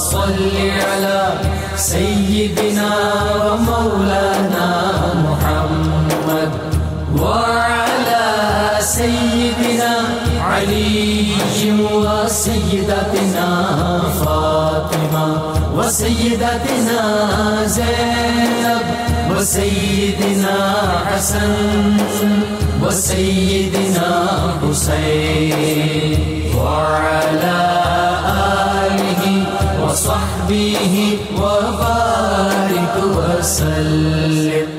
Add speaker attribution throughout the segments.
Speaker 1: صل على سيدنا ومولانا محمد وعلى سيدنا علي وسيدتنا فاطمة وسيدتنا زينب وسيدنا حسن وسيدنا حسين وعلى آله وصحبه وبارك وسلم.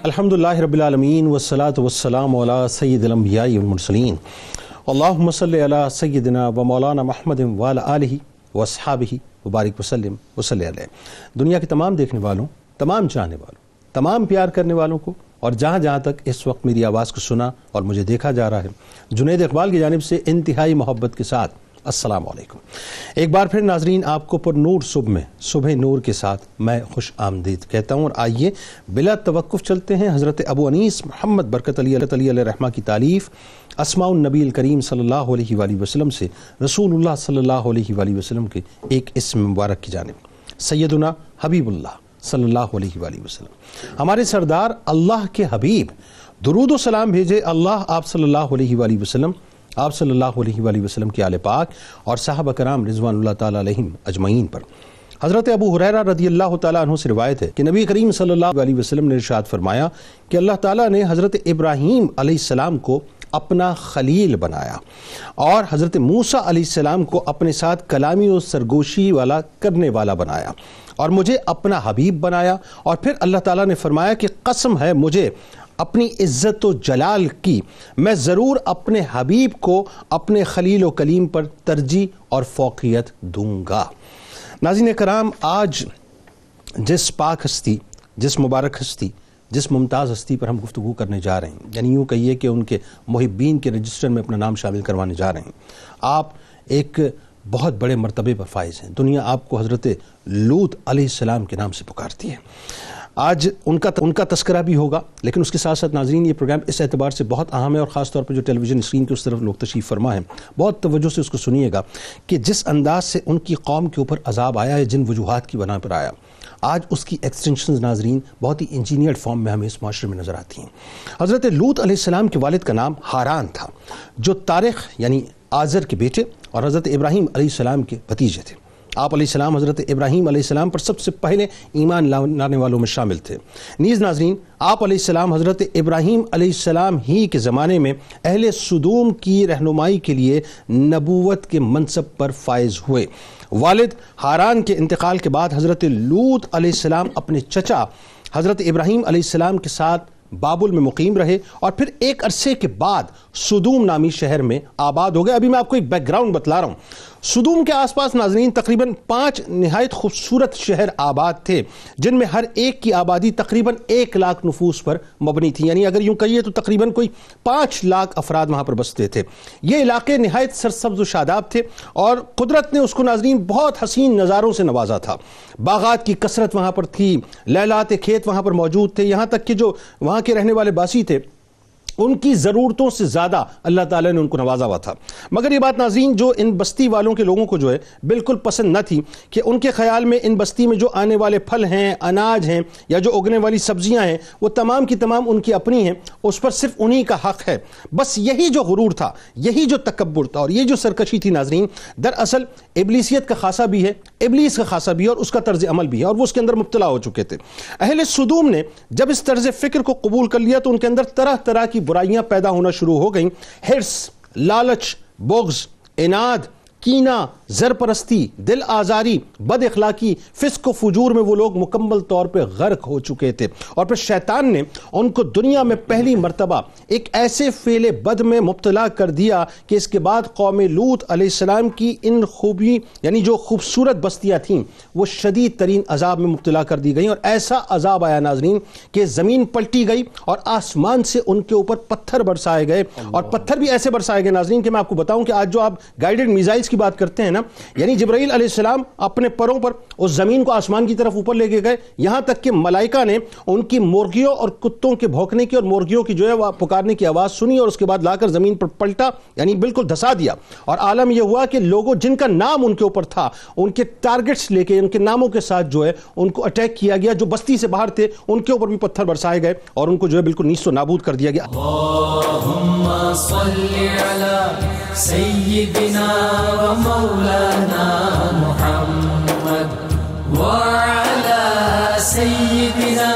Speaker 2: الحمدللہ رب العالمین والصلاة والسلام علی سید الانبیاء والمرسلین. اللہم صلی علی سیدنا و مولانا محمد وعلی آلہ واصحابہ وبارک وسلم وصلی علیہ. دنیا کے تمام دیکھنے والوں، تمام چاہنے والوں، تمام پیار کرنے والوں کو اور جہاں جہاں تک اس وقت میری آواز کو سنا اور مجھے دیکھا جا رہا ہے، جنید اقبال کی جانب سے انتہائی محبت کے ساتھ السلام علیکم. ایک بار پھر ناظرین آپ کو پر نور صبح میں صبح نور کے ساتھ میں خوش آمدید کہتا ہوں، اور آئیے بلا توقف چلتے ہیں حضرت ابو انیس محمد برکت علی علیہ رحمہ کی تالیف اسماء النبی الکریم صلی اللہ علیہ وآلہ وسلم سے رسول اللہ صلی اللہ علیہ وآلہ وسلم کے ایک اسم مبارک کی جانب سیدنا حبیب اللہ صلی اللہ علیہ وآلہ وسلم. ہمارے سردار اللہ کے حبیب درود و سلام بھیجے اللہ آپ صلی اللہ علیہ وآلہ وسلم، آپ صلی اللہ علیہ وآلہ وسلم کے آل پاک اور صحابہ کرام رضوان اللہ تعالیٰ علیہم اجمعین پر. حضرت ابو ہریرہ رضی اللہ تعالیٰ عنہ سے روایت ہے کہ نبی کریم صلی اللہ علیہ وسلم نے ارشاد فرمایا کہ اللہ تعالیٰ نے حضرت ابراہیم علیہ السلام کو اپنا خلیل بنایا اور حضرت موسیٰ علیہ السلام کو اپنے ساتھ کلامی و سرگوشی والا کرنے والا بنایا اور مجھے اپنا حبیب بنایا. اور پھر اللہ تعالیٰ نے فرمایا کہ قسم ہے مجھے اپنی عزت و جلال کی، میں ضرور اپنے حبیب کو اپنے خلیل و کلیم پر ترجیح اور فوقیت دوں گا. ناظرین کرام، آج جس پاک ہستی، جس مبارک ہستی، جس ممتاز ہستی پر ہم گفتگو کرنے جا رہے ہیں، یعنی یوں کہیے کہ ان کے محبین کے رجسٹر میں اپنا نام شامل کروانے جا رہے ہیں، آپ ایک بہت بڑے مرتبے پر فائز ہیں. دنیا آپ کو حضرت لوط علیہ السلام کے نام سے پکارتی ہے. آج ان کا تذکرہ بھی ہوگا، لیکن اس کے ساتھ ساتھ ناظرین یہ پروگرام اس اعتبار سے بہت اہم ہے، اور خاص طور پر جو ٹیلی ویژن اسکرین کے اس طرف لوگ تشریف فرما ہیں بہت توجہ سے اس کو سنیے گا کہ جس انداز سے ان کی قوم کے اوپر عذاب آیا ہے، جن وجوہات کی بنا پر آیا، آج اس کی ایکسٹینشنز ناظرین بہت ہی انجینئرڈ فارم میں ہمیں اس معاشرے میں نظر آتی ہیں. حضرت لوط علیہ السلام کے والد کا نام ہاران تھا، جو طارق یعنی آزر کے بیٹے اور حضرت ابراہیم علیہ السلام کے بھتیجے تھے. آپ علیہ السلام حضرت ابراہیم علیہ السلام پر سب سے پہلے ایمان لانے والوں میں شامل تھے. نیز ناظرین، آپ علیہ السلام حضرت ابراہیم علیہ السلام ہی کے زمانے میں اہل سدوم کی رہنمائی کے لیے نبوت کے منصب پر فائز ہوئے. والد ہاران کے انتقال کے بعد حضرت لوط علیہ السلام اپنے چچا حضرت ابراہیم علیہ السلام کے ساتھ بابل میں مقیم رہے اور پھر ایک عرصے کے بعد سدوم نامی شہر میں آباد ہو گئے. ابھی میں آپ کو ایک بیک گراؤنڈ بتلا رہا ہوں. سدوم کے آس پاس ناظرین تقریباً 5 نہایت خوبصورت شہر آباد تھے، جن میں ہر ایک کی آبادی تقریباً 1 لاکھ نفوس پر مبنی تھی. یعنی اگر یوں کہیے تو تقریباً کوئی 5 لاکھ افراد وہاں پر بستے تھے. یہ علاقے نہایت سرسبز و شاداب تھے اور قدرت نے اس کو ناظرین بہت حسین نظاروں سے نوازا تھا. باغات کی کثرت وہاں پر تھی، لیلات کھیت وہاں پر موجود تھے، یہاں تک کہ جو وہاں کے رہنے والے باسی تھے ان کی ضرورتوں سے زیادہ اللہ تعالیٰ نے ان کو نوازا ہوا تھا. مگر یہ بات ناظرین جو ان بستی والوں کے لوگوں کو جو ہے بالکل پسند نہ تھی کہ ان کے خیال میں ان بستی میں جو آنے والے پھل ہیں، اناج ہیں یا جو اگنے والی سبزیاں ہیں وہ تمام کی تمام ان کی اپنی ہیں، اس پر صرف انہی کا حق ہے. بس یہی جو غرور تھا، یہی جو تکبر تھا اور یہ جو سرکشی تھی ناظرین، دراصل ابلیسیت کا خاصہ بھی ہے، ابلیس کا خاصہ بھی ہے اور اس کا طرز عمل بھی ہے، اور وہ اس کے اندر مبتلا ہو چکے تھے. اہل سدوم نے جب اس طرز فکر کو قبول کر لیا تو ان کے اندر طرح طرح کی برائیاں پیدا ہونا شروع ہو گئیں. ہرس، لالچ، بغض، اناد، کینہ، زرپرستی، دل آزاری، بد اخلاقی، فسق و فجور میں وہ لوگ مکمل طور پہ غرق ہو چکے تھے. اور پھر شیطان نے ان کو دنیا میں پہلی مرتبہ ایک ایسے فعل بد میں مبتلا کر دیا کہ اس کے بعد قوم لوط علیہ السلام کی ان خوبی یعنی جو خوبصورت بستیاں تھیں وہ شدید ترین عذاب میں مبتلا کر دی گئیں. اور ایسا عذاب آیا ناظرین کہ زمین پلٹی گئی اور آسمان سے ان کے اوپر پتھر برسائے گئے. اور پتھر بھی ایسے برسائے گئے ناظرین کہ میں آپ کو بتاؤں کہ آج جو آپ گائیڈڈ میزائلز کی بات کرتے ہیں نا، نا, یعنی جبرائیل علیہ السلام اپنے پروں پر اس زمین کو آسمان کی طرف اوپر لے کے گئے, یہاں تک کہ ملائکہ نے ان کی مرغیوں اور کتوں کے بھونکنے کی اور مرغیوں کی جو ہے وہ پکارنے کی آواز سنی, اور اس کے بعد لا کر زمین پر پلٹا, یعنی بالکل دھسا دیا. اور عالم یہ ہوا کہ لوگوں جن کا نام ان کے اوپر تھا ان کے ٹارگٹس لے کے ان کے ناموں کے ساتھ جو ہے ان کو اٹیک کیا گیا. جو بستی سے باہر تھے ان کے اوپر بھی پتھر برسائے گئے اور ان کو جو ہے بالکل نیست و نابود کر دیا گیا.
Speaker 1: اللهم صل على سيدنا ومولانا محمد وعلى سيدنا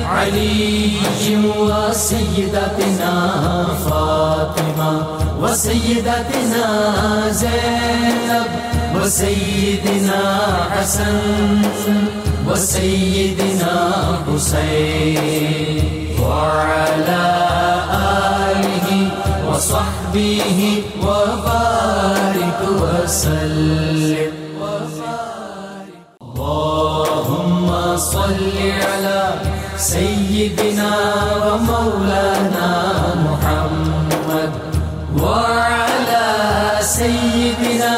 Speaker 1: علي وسيدتنا فاطمة وسيدتنا زينب وسيدنا حسن وسيدنا حسين وعلى آله وصحبه وبارك وسلم. اللهم صل على سيدنا ومولانا محمد وعلى سيدنا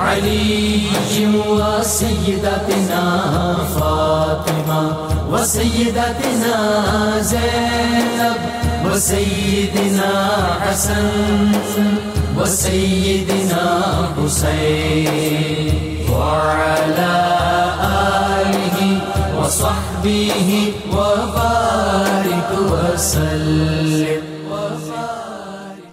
Speaker 1: علي وسيدتنا فاطمة وسيدتنا زينب وسيدنا حسن وسيدنا حسين وعلى آله وصحبه وبارك وسلم.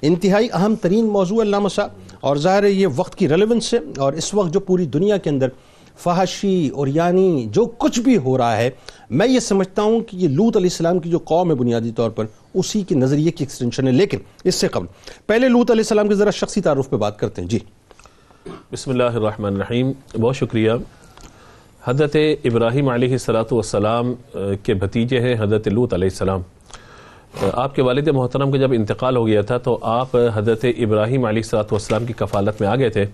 Speaker 2: انتہائی اہم ترین موضوع علامہ صاحب, اور ظاہر ہے یہ وقت کی ریلیونس ہے, اور اس وقت جو پوری دنیا کے اندر فحاشی اور یعنی جو کچھ بھی ہو رہا ہے, میں یہ سمجھتا ہوں کہ یہ لوط علیہ السلام کی جو قوم ہے بنیادی طور پر اسی کے نظریے کی ایکسٹینشن ہے. لیکن اس سے قبل پہلے لوط علیہ السلام کے ذرا شخصی تعارف پہ بات کرتے ہیں. جی
Speaker 3: بسم اللہ الرحمن الرحیم. بہت شکریہ. حضرت ابراہیم علیہ السلام کے بھتیجے ہیں حضرت لوط علیہ السلام. آپ کے والد محترم کا جب انتقال ہو گیا تھا تو آپ حضرت ابراہیم علیہ السلام کی کفالت میں آ گئے تھے,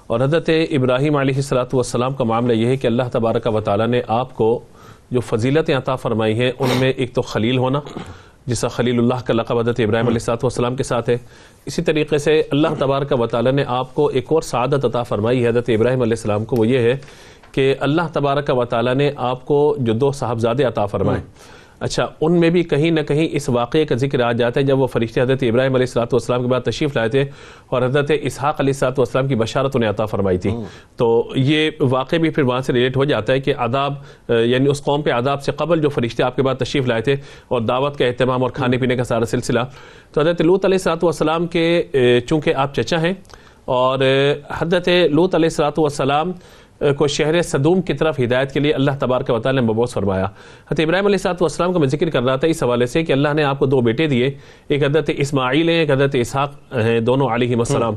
Speaker 3: اور حضرت ابراہیم علیہ السلام کا معاملہ یہ ہے کہ اللہ تبارک و تعالیٰ نے آپ کو جو فضیلتیں عطا فرمائی ہیں ان میں ایک تو خلیل ہونا, جس کا خلیل اللہ کا لقب حضرت ابراہیم علیہ السلام کے ساتھ ہے. اسی طریقے سے اللہ تبارک و تعالیٰ نے آپ کو ایک اور سعادت عطا فرمائی حضرت ابراہیم علیہ السلام کو, وہ یہ ہے کہ اللہ تبارک و تعالیٰ نے آپ کو جو 2 صاحبزادے عطا فرمائے. اچھا, ان میں بھی کہیں نہ کہیں اس واقعے کا ذکر آ جاتا ہے جب وہ فرشتے حضرت ابراہیم علیہ السلام کے بعد تشریف لائے تھے اور حضرت اسحاق علیہ السلام کی بشارت انہیں عطا فرمائی تھی. تو یہ واقعہ بھی پھر وہاں سے ریلیٹ ہو جاتا ہے کہ عذاب, یعنی اس قوم پہ عذاب سے قبل جو فرشتے آپ کے بعد تشریف لائے تھے اور دعوت کا اہتمام اور کھانے پینے کا سارا سلسلہ. تو حضرت لوط علیہ السلام کے چونکہ آپ چچا ہیں, اور حضرت لوط علیہ السلام کو شہر صدوم کی طرف ہدایت کے لیے اللہ تبارک و تعالی نے مبعوث فرمایا. حضرت ابراہیم علیہ السلام کا میں ذکر کر رہا تھا اس حوالے سے کہ اللہ نے آپ کو 2 بیٹے دیے, ایک حضرت اسماعیل ہیں, ایک حضرت اسحاق ہیں, دونوں علیہم السلام.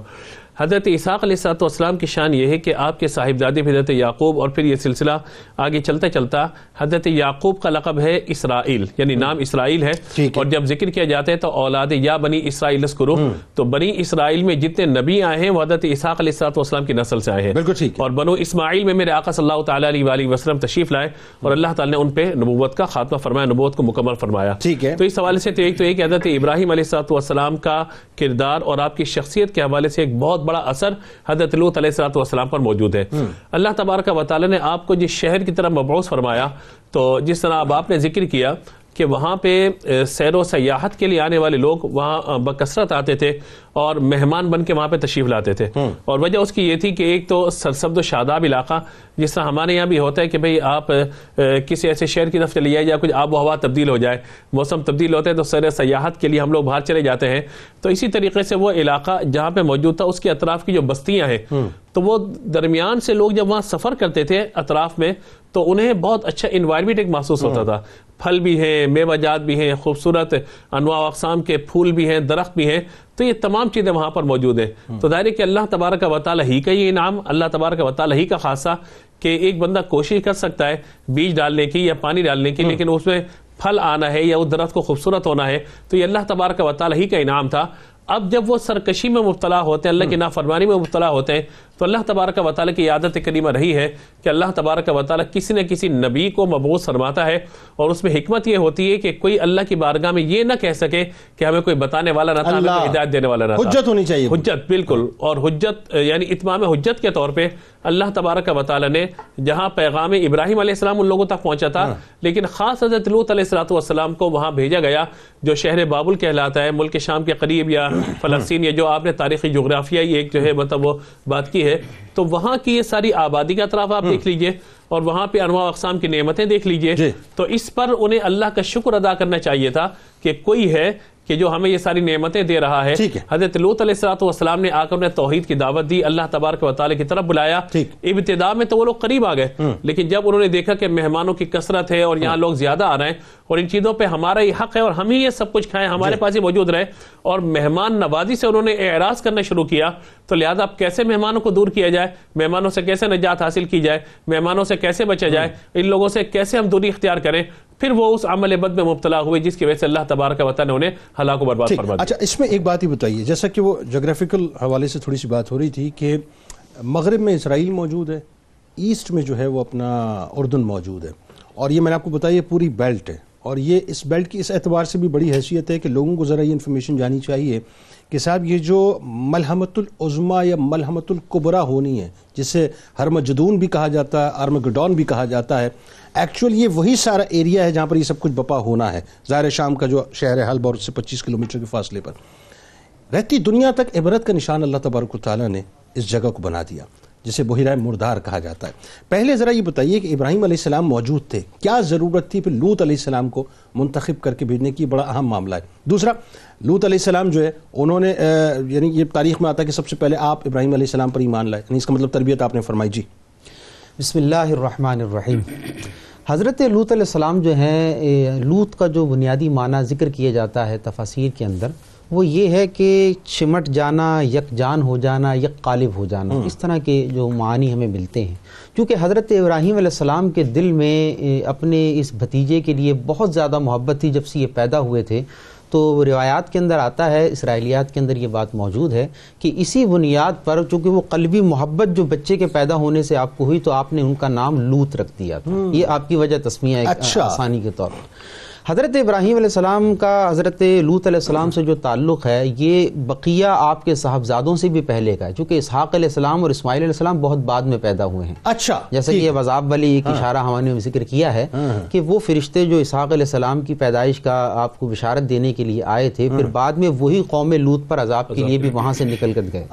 Speaker 3: حضرت اسحاق علیہ السلام کی شان یہ ہے کہ آپ کے صاحبزادے بھی حضرت یعقوب, اور پھر یہ سلسلہ آگے چلتا چلتا حضرت یعقوب کا لقب ہے اسرائیل, یعنی نام اسرائیل ہے. اور جب ذکر کیا جاتا ہے تو اولاد یا بنی اسرائیل اذکروا, تو بنی اسرائیل میں جتنے نبی آئے ہیں وہ حضرت اسحاق علیہ السلام کی نسل سے آئے ہیں. اور بنو اسماعیل میں میرے آقا صلی اللہ تعالیٰ علیہ وآلہ وسلم تشریف لائے اور اللہ تعالیٰ نے ان پہ نبوت کا خاتمہ فرمایا, نبوت کو مکمل فرمایا. تو اس حوالے سے تو ایک کہ حضرت ابراہیم علیہ السلام کا کردار اور آپ کی شخصیت کے حوالے سے ایک بہت بڑا اثر حضرت لوط علیہ السلام پر موجود ہے. اللہ تبارک و تعالی نے آپ کو جس شہر کی طرف مبعوث فرمایا, تو جس طرح اب آپ نے ذکر کیا کہ وہاں پہ سیر و سیاحت کے لیے آنے والے لوگ وہاں بکثرت آتے تھے اور مہمان بن کے وہاں پہ تشریف لاتے تھے. اور وجہ اس کی یہ تھی کہ ایک تو سرسبز و شاداب علاقہ, جس طرح ہمارے یہاں بھی ہوتا ہے کہ بھئی آپ کسی ایسے شہر کی طرف چلی جائے یا کچھ آب و ہوا تبدیل ہو جائے, موسم تبدیل ہوتا ہے تو سیر سیاحت کے لیے ہم لوگ باہر چلے جاتے ہیں. تو اسی طریقے سے وہ علاقہ جہاں پہ موجود تھا اس کے اطراف کی جو بستیاں ہیں, تو وہ درمیان سے لوگ جب وہاں سفر کرتے تھے اطراف میں تو انہیں بہت اچھا انوائرمنٹ ایک محسوس ہوتا تھا. پھل بھی ہیں, میوہ جات بھی ہیں, خوبصورت انواع و اقسام کے پھول بھی ہیں, درخت بھی ہیں, تو یہ تمام چیزیں وہاں پر موجود ہیں. تو ظاہر ہے کہ اللہ تبارک و تعالی ہی کا یہ انعام, اللہ تبارک و تعالی ہی کا خاصہ کہ ایک بندہ کوشش کر سکتا ہے بیج ڈالنے کی یا پانی ڈالنے کی, لیکن اس میں پھل آنا ہے یا اس درخت کو خوبصورت ہونا ہے, تو یہ اللہ تبارک و تعالی ہی کا انعام تھا. اب جب وہ سرکشی میں مبتلا ہوتے ہیں, اللہ کی نافرمانی میں مبتلا ہوتے ہیں, تو اللہ تبارک و تعالیٰ کی عادت کریمہ رہی ہے کہ اللہ تبارک و تعالیٰ کسی نہ کسی نبی کو مبعوث فرماتا ہے، اور اس میں حکمت یہ ہوتی ہے کہ کوئی اللہ کی بارگاہ میں یہ نہ کہہ سکے کہ ہمیں کوئی بتانے والا نہ تھا، ہمیں کوئی ہدایت دینے والا نہ تھا.
Speaker 2: حجت ہونی چاہیے،
Speaker 3: حجت، بالکل. اور حجت یعنی اتمام حجت کے طور پہ اللہ تبارک و تعالیٰ نے جہاں پیغام ابراہیم علیہ السلام ان لوگوں تک پہنچا تھا، لیکن خاص حضرت لوط علیہ السلام کو وہاں بھیجا گیا جو شہر بابل کہلاتا ہے، ملک شام کے قریب یا فلسطین، یہ جو آپ نے تاریخی جغرافیائی ایک جو ہے مطلب وہ بات کی ہے، تو وہاں کی یہ ساری آبادی کا اطراف آپ دیکھ لیجئے اور وہاں پہ انواع اقسام کی نعمتیں دیکھ لیجئے. تو اس پر انہیں اللہ کا شکر ادا کرنا چاہیے تھا کہ کوئی ہے کہ جو ہمیں یہ ساری نعمتیں دے رہا ہے. حضرت لوط علیہ السلام نے آ کر انہیں توحید کی دعوت دی، اللہ تبارک و تعالی کی طرف بلایا. ابتدا میں تو وہ لوگ قریب آ گئے، لیکن جب انہوں نے دیکھا کہ مہمانوں کی کثرت ہے اور یہاں لوگ زیادہ آ رہے ہیں اور ان چیزوں پہ ہمارا یہ حق ہے اور ہم ہی یہ سب کچھ کھائیں، ہمارے پاس ہی موجود رہے، اور مہمان نوازی سے انہوں نے اعراض کرنا شروع کیا. تو لہذا اب کیسے مہمانوں کو دور کیا جائے، مہمانوں سے کیسے نجات حاصل کی جائے، مہمانوں سے کیسے بچا جائے، ان لوگوں سے کیسے ہم دوری اختیار کریں، پھر وہ اس عمل بد میں مبتلا ہوئے جس کی وجہ سے اللہ تبارک و تعالی نے انہیں ہلاک و برباد فرما دیا.
Speaker 2: اچھا، اس میں ایک بات ہی بتائیے، جیسا کہ وہ جغرافیکل حوالے سے تھوڑی سی بات ہو رہی تھی کہ مغرب میں اسرائیل موجود ہے، ایسٹ میں جو ہے وہ اپنا اردن موجود ہے، اور یہ میں نے آپ کو بتایا یہ پوری بیلٹ ہے، اور یہ اس بیلٹ کی اس اعتبار سے بھی بڑی حیثیت ہے کہ لوگوں کو ذرا یہ انفارمیشن جانی چاہیے کہ صاحب یہ جو ملحمت العظمیٰ یا ملحمت الکبریٰ ہونی ہے، جسے ہرمجدون بھی کہا جاتا ہے، ارمگڈون بھی کہا جاتا ہے، ایکچوئل یہ وہی سارا ایریا ہے جہاں پر یہ سب کچھ بپا ہونا ہے. ظاہر شام کا جو شہر ہے حلب اور اس سے 25 کلومیٹر کے فاصلے پر رہتی دنیا تک عبرت کا نشان اللہ تبارک و تعالیٰ نے اس جگہ کو بنا دیا جسے بحیرہ مردار کہا جاتا ہے. پہلے ذرا یہ بتائیے کہ ابراہیم علیہ السلام موجود تھے، کیا ضرورت تھی پھر لوط علیہ السلام کو منتخب کر کے بھیجنے کی؟ بڑا اہم معاملہ ہے. دوسرا، لوط علیہ السلام جو ہے انہوں نے یعنی یہ تاریخ میں آتا ہے کہ سب سے پہلے آپ ابراہیم علیہ السلام پر ایمان لائے، یعنی اس کا مطلب تربیت آپ نے فرمائی. جی
Speaker 4: بسم اللہ الرحمن الرحیم. حضرت لوط علیہ السلام جو ہیں، لوط کا جو بنیادی معنی ذکر کیا جاتا ہے تفاسیر کے اندر وہ یہ ہے کہ چمٹ جانا، یکجان ہو جانا، یک قالب ہو جانا، اس طرح کے جو معانی ہمیں ملتے ہیں. کیونکہ حضرت ابراہیم علیہ السلام کے دل میں اپنے اس بھتیجے کے لیے بہت زیادہ محبت تھی جب سے یہ پیدا ہوئے تھے. تو روایات کے اندر آتا ہے، اسرائیلیات کے اندر یہ بات موجود ہے کہ اسی بنیاد پر چونکہ وہ قلبی محبت جو بچے کے پیدا ہونے سے آپ کو ہوئی تو آپ نے ان کا نام لوط رکھ دیا تھا. یہ آپ کی وجہ تسمیہ ایک آسانی کے طور پر. حضرت ابراہیم علیہ السلام کا حضرت لوط علیہ السلام سے جو تعلق ہے یہ بقیہ آپ کے صاحبزادوں سے بھی پہلے کا ہے، چونکہ اسحاق علیہ السلام اور اسماعیل علیہ السلام بہت بعد میں پیدا ہوئے ہیں.
Speaker 2: اچھا،
Speaker 4: جیسا کہ یہ عذاب والی ایک اشارہ ہم نے ذکر کیا ہے کہ وہ فرشتے جو اسحاق علیہ السلام کی پیدائش کا آپ کو بشارت دینے کے لیے آئے تھے، پھر بعد میں وہی قوم لوط پر عذاب کے لیے بھی وہاں سے نکل کر گئے.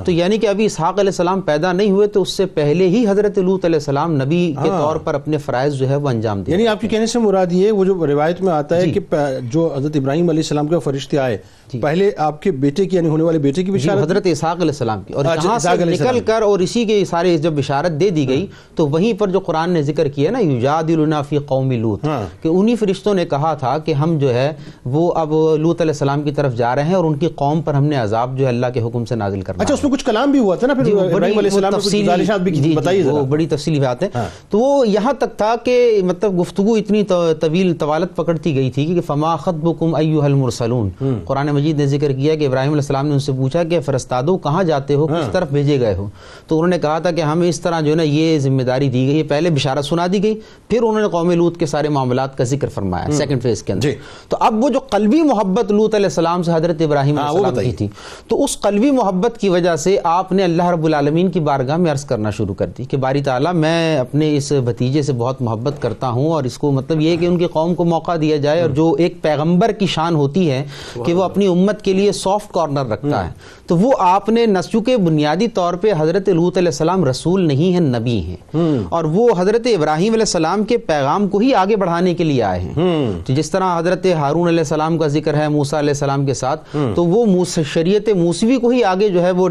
Speaker 4: تو یعنی کہ ابھی اسحاق علیہ السلام پیدا نہیں ہوئے تو اس سے پہلے ہی حضرت لوط علیہ السلام نبی کے طور پر اپنے فرائض جو ہے وہ انجام دے.
Speaker 2: یعنی آپ کے کہنے سے مراد یہ وہ جو روایت میں آتا ہے کہ جو حضرت ابراہیم علیہ السلام کے فرشتے آئے پہلے آپ کے بیٹے کی یعنی ہونے والے بیٹے کی بشارت
Speaker 4: حضرت اسحاق علیہ السلام کی، اور یہاں سے نکل کر اور اسی کے سارے جب بشارت دے دی گئی تو وہیں پر جو قرآن نے ذکر کیا نا یجادلنا فی قوم لوط، کہ انہی فرشتوں نے کہا تھا کہ ہم جو ہے وہ اب لوط علیہ السلام کی طرف جا رہے ہیں اور ان کی قوم پر ہم نے عذاب جو ہے اللہ کے حکم سے نازل کرنا.
Speaker 2: اچھا، اس میں کچھ کلام بھی ہوا تھا نا پھر ابراہیم علیہ السلام کی گزارشات بھی بتائیے،
Speaker 4: وہ بڑی تفصیلی بات ہے. تو وہ یہاں تک تھا کہ مطلب گفتگو اتنی طوالت پکڑتی گئی تھی کہ فما خطبکم ایھا المرسلون. قرآن مجید نے ذکر کیا کہ ابراہیم علیہ السلام نے ان سے پوچھا کہ فرستادو کہاں جاتے ہو، کس طرف بھیجے گئے ہو؟ تو انہوں نے کہا تھا کہ ہمیں اس طرح جو ہے نا یہ ذمہ داری دی گئی ہے. پہلے بشارت سنا دی گئی، پھر انہوں نے قوم لوط کے سارے معاملات کا ذکر فرمایا سیکنڈ فیز کے اندر. تو اب وہ جو قلبی محبت لوط علیہ السلام سے حضرت ابراہیم علیہ السلام کی تھی، تو اس قلبی محبت کی وجہ سے آپ نے اللہ رب العالمین کی بارگاہ میں عرض کرنا شروع کر دی کہ باری تعالیٰ میں اپنے اس بھتیجے سے بہت محبت کرتا ہوں، اور اس کو مطلب یہ کہ ان کی قوم کو موقع دیا جائے. اور جو ایک پیغمبر کی شان ہوتی ہے کہ وہ اپنی امت کے لیے سافٹ کارنر رکھتا ہے، تو وہ آپ نے چونکہ بنیادی طور پہ حضرت لوط علیہ السلام رسول نہیں ہیں، نبی ہیں، اور وہ حضرت ابراہیم علیہ السلام کے پیغام کو ہی آگے بڑھانے کے لیے آئے ہیں. تو جس طرح حضرت ہارون علیہ السلام کا ذکر ہے موسیٰ علیہ السلام کے ساتھ، تو وہ شریعت موسوی کو ہی آگے جو ہے وہ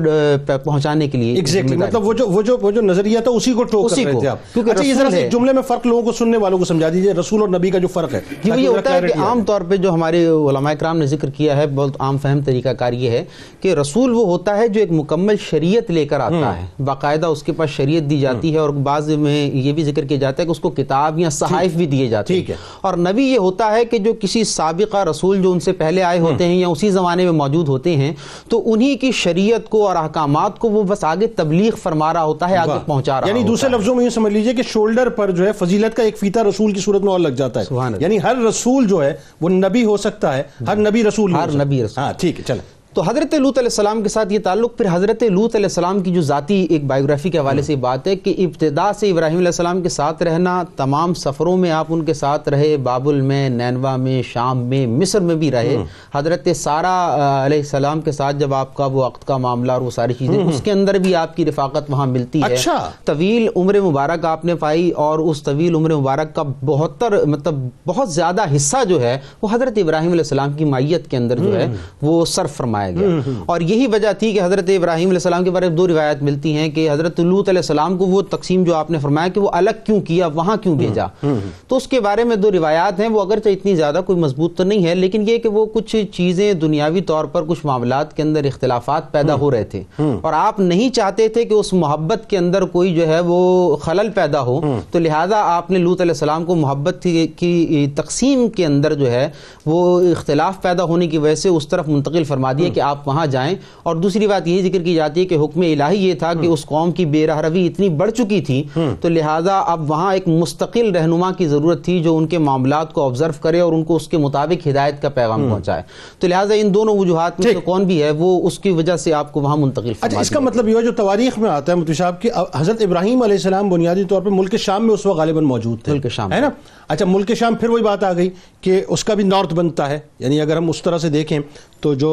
Speaker 4: پہنچانے کے لیے
Speaker 2: مطلب وہ جو نظریہ تھا اسی کو ٹوک کر رہے تھے آپ. اچھا، یہ ذرا جملے میں فرق لوگوں کو سننے والوں کو سمجھا دیجیے، رسول اور نبی کا جو فرق ہے.
Speaker 4: وہ یہ ہوتا ہے کہ عام طور پہ جو ہمارے علماء کرام نے ذکر کیا ہے، بہت عام فہم طریقہ کار یہ ہے کہ رسول وہ ہوتا ہے جو ایک مکمل شریعت لے کر آتا ہے، باقاعدہ اس کے پاس شریعت دی جاتی ہے، اور بعض میں یہ بھی ذکر کیا جاتا ہے کہ اس کو کتاب یا صحائف بھی دیے جاتے ہیں. اور نبی یہ ہوتا ہے کہ جو کسی سابقہ رسول جو ان سے پہلے آئے ہوتے ہیں یا اسی زمانے میں موجود ہوتے ہیں، تو انہی کی شریعت کو اور احکامات کو وہ بس آگے تبلیغ فرما رہا ہوتا ہے، آگے پہنچا رہا.
Speaker 2: یعنی دوسرے لفظوں میں یہ سمجھ لیجئے کہ شولڈر پر جو ہے فضیلت کا ایک فیتہ رسول کی صورت میں اور لگ جاتا ہے. یعنی ہر رسول جو ہے وہ نبی ہو سکتا ہے، ہر نبی رسول. ہاں ٹھیک ہے، چلیں.
Speaker 4: تو حضرت لوط علیہ السلام کے ساتھ یہ تعلق. پھر حضرت لوط علیہ السلام کی جو ذاتی ایک بائیوگرافی کے حوالے سے بات ہے کہ ابتدا سے ابراہیم علیہ السلام کے ساتھ رہنا، تمام سفروں میں آپ ان کے ساتھ رہے، بابل میں، نینوا میں، شام میں، مصر میں بھی رہے. حضرت سارہ علیہ السلام کے ساتھ جب آپ کا وہ عقد کا معاملہ اور وہ ساری چیزیں، اس کے اندر بھی آپ کی رفاقت وہاں ملتی ہے. طویل عمر مبارک آپ نے پائی، اور اس طویل عمر مبارک کا بہت زیادہ حصہ جو ہے وہ حضرت ابراہیم علیہ السلام کی معیت کے اندر جو ہے وہ صرف فرمایا گیا. اور یہی وجہ تھی کہ حضرت ابراہیم علیہ السلام کے بارے میں دو روایات ملتی ہیں کہ حضرت لوط علیہ السلام کو وہ تقسیم جو آپ نے فرمایا کہ وہ الگ کیوں کیا، وہاں کیوں بھیجا، تو اس کے بارے میں دو روایات ہیں. وہ اگرچہ اتنی زیادہ کوئی مضبوط تو نہیں ہے، لیکن یہ کہ وہ کچھ چیزیں دنیاوی طور پر کچھ معاملات کے اندر اختلافات پیدا ہو رہے تھے، اور آپ نہیں چاہتے تھے کہ اس محبت کے اندر کوئی جو ہے وہ خلل پیدا ہو، تو لہٰذا آپ نے لوط علیہ السلام کو محبت کی تقسیم کے اندر جو ہے وہ اختلاف پیدا ہونے کی وجہ سے اس طرف منتقل فرما دیا کہ آپ وہاں جائیں. اور دوسری بات یہ ذکر کی جاتی ہے کہ حکم الہی یہ تھا کہ اس قوم کی بے رہروی اتنی بڑھ چکی تھی، تو لہٰذا اب وہاں ایک مستقل رہنما کی ضرورت تھی جو ان کے معاملات کو آبزرو کرے اور ان کو اس کے مطابق ہدایت کا پیغام پہنچائے. تو لہٰذا ان دونوں وجوہات میں کون بھی ہے وہ اس کی وجہ سے آپ کو وہاں منتقل فرما دیا.
Speaker 2: اس کا مطلب یہ ہے جو تواریخ میں آتا ہے مفتی صاحب کہ حضرت ابراہیم علیہ السلام بنیادی طور پر ملک شام میں اس وقت غالباً موجود تھے،
Speaker 4: ملک شام
Speaker 2: ہے نا. اچھا، ملک شام پھر وہی بات آ گئی کہ اس کا بھی نارتھ بنتا ہے، یعنی اگر ہم اس طرح سے دیکھیں تو جو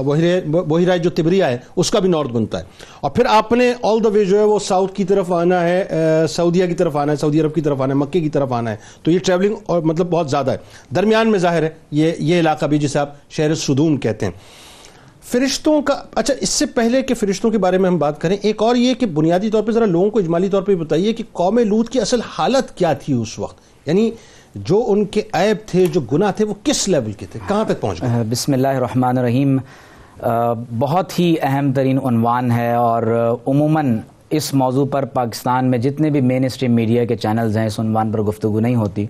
Speaker 2: بحیرہ جو تبریہ ہے اس کا بھی نارتھ بنتا ہے. اور پھر آپ نے آل دا وے جو ہے وہ ساؤتھ کی طرف آنا ہے، سعودیہ کی طرف آنا ہے، سعودی عرب کی طرف آنا ہے، مکے کی طرف آنا ہے. تو یہ ٹریولنگ اور مطلب بہت زیادہ ہے. درمیان میں ظاہر ہے یہ علاقہ بھی جسے آپ شہر صدوم کہتے ہیں. فرشتوں کا، اچھا اس سے پہلے کہ فرشتوں کے بارے میں ہم بات کریں، ایک اور یہ کہ بنیادی طور پہ ذرا لوگوں کو اجمالی طور پہ بتائیے کہ قوم لوط کی اصل حالت کیا تھی اس وقت، یعنی جو ان کے عیب تھے، جو گناہ تھے، وہ کس لیول کے تھے، کہاں تک پہنچ گئے؟
Speaker 5: بسم اللہ الرحمن الرحیم. بہت ہی اہم ترین عنوان ہے، اور عموماً اس موضوع پر پاکستان میں جتنے بھی مین اسٹریم میڈیا کے چینلز ہیں اس عنوان پر گفتگو نہیں ہوتی،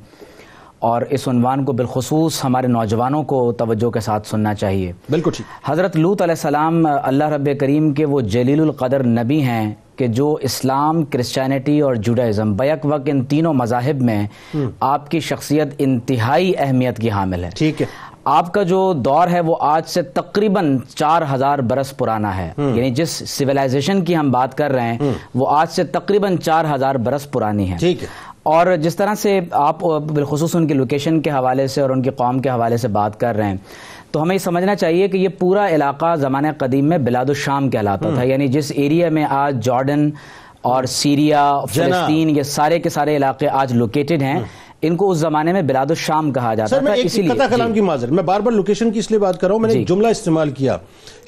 Speaker 5: اور اس عنوان کو بالخصوص ہمارے نوجوانوں کو توجہ کے ساتھ سننا چاہیے.
Speaker 2: بالکل ٹھیک.
Speaker 5: حضرت لوط علیہ السلام اللہ رب کریم کے وہ جلیل القدر نبی ہیں کہ جو اسلام، کرسچینٹی اور جوڈائزم بیک وقت ان تینوں مذاہب میں آپ کی شخصیت انتہائی اہمیت کی حامل ہے.
Speaker 2: ٹھیک ہے.
Speaker 5: آپ کا جو دور ہے وہ آج سے تقریباً 4000 برس پرانا ہے، یعنی جس سویلائزیشن کی ہم بات کر رہے ہیں وہ آج سے تقریباً 4000 برس پرانی ہے.
Speaker 2: ٹھیک ہے.
Speaker 5: اور جس طرح سے آپ بالخصوص ان کی لوکیشن کے حوالے سے اور ان کی قوم کے حوالے سے بات کر رہے ہیں، تو ہمیں یہ سمجھنا چاہیے کہ یہ پورا علاقہ زمانہ قدیم میں بلاد الشام کہلاتا تھا، یعنی جس ایریا میں آج جارڈن اور سیریا، فلسطین، یہ سارے کے سارے علاقے آج لوکیٹڈ ہیں، ان کو اس زمانے میں بلاد الشام کہا جاتا تھا. اسی لیے
Speaker 2: کلام کی معذرت، میں بار بار لوکیشن کی اس لیے بات کر رہا ہوں، میں نے ایک جملہ استعمال کیا،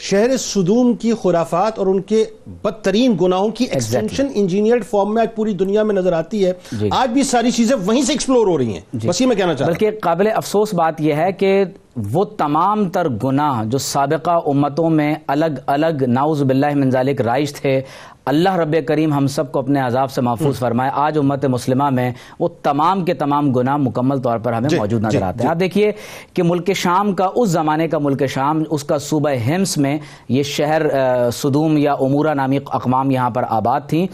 Speaker 2: شہر صدوم کی خرافات اور ان کے بدترین گناہوں کی ایکسٹینشن انجینئرڈ فارم میں آج پوری دنیا میں نظر آتی ہے. آج بھی ساری چیزیں وہیں سے ایکسپلور ہو رہی ہیں. بس یہ میں کہنا چاہتا ہوں.
Speaker 5: بلکہ قابل افسوس بات یہ ہے کہ وہ تمام تر گناہ جو سابقہ امتوں میں الگ الگ نعوذ باللہ من ذالک رائج تھے، اللہ رب کریم ہم سب کو اپنے عذاب سے محفوظ فرمائے، آج امت مسلمہ میں وہ تمام کے تمام گناہ مکمل طور پر ہمیں موجود نظر آتے ہیں. آپ دیکھیے کہ ملک شام کا، اس زمانے کا ملک شام، اس کا صوبہ حمص میں یہ شہر صدوم یا امورہ نامی اقوام یہاں پر آباد تھیں.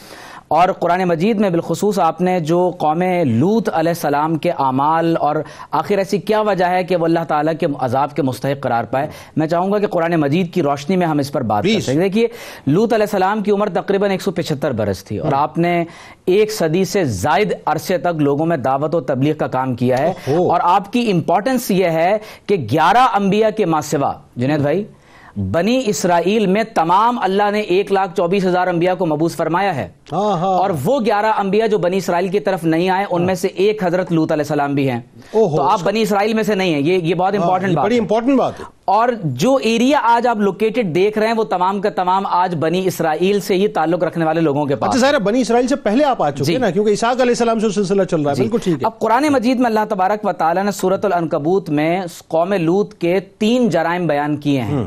Speaker 5: اور قرآن مجید میں بالخصوص آپ نے جو قوم لوط علیہ السلام کے اعمال اور آخر ایسی کیا وجہ ہے کہ وہ اللہ تعالیٰ کے عذاب کے مستحق قرار پائے، میں چاہوں گا کہ قرآن مجید کی روشنی میں ہم اس پر بات کرتے ہیں. دیکھیے لوط علیہ السلام کی عمر تقریباً 175 برس تھی، اور آپ نے 1 صدی سے زائد عرصے تک لوگوں میں دعوت و تبلیغ کا کام کیا ہے. اور آپ کی امپورٹنس یہ ہے کہ 11 انبیاء کے ماں سوا، جنید بھائی بنی اسرائیل میں تمام اللہ نے 1,24,000 انبیاء کو مبعوث فرمایا ہے، اور وہ 11 انبیاء جو بنی اسرائیل کی طرف نہیں آئے ان میں سے ایک حضرت لوط علیہ السلام بھی ہیں، تو آپ بنی اسرائیل میں سے نہیں ہیں، یہ بہت امپورٹنٹ بات ہے۔ اور جو ایریا آج آپ لوکیٹڈ دیکھ رہے ہیں وہ تمام کا تمام آج بنی اسرائیل سے ہی تعلق رکھنے والے لوگوں کے پاس۔
Speaker 2: اچھا ظاہر بنی اسرائیل سے پہلے آپ آ چکے ہیں نا، کیونکہ اسحاق علیہ السلام سے سلسلہ چل رہا ہے، بالکل ٹھیک ہے۔
Speaker 5: اب قرآن مجید میں اللہ تبارک و تعالیٰ نے سورۃ العنکبوت میں قوم لوط کے 3 جرائم بیان کیے ہیں۔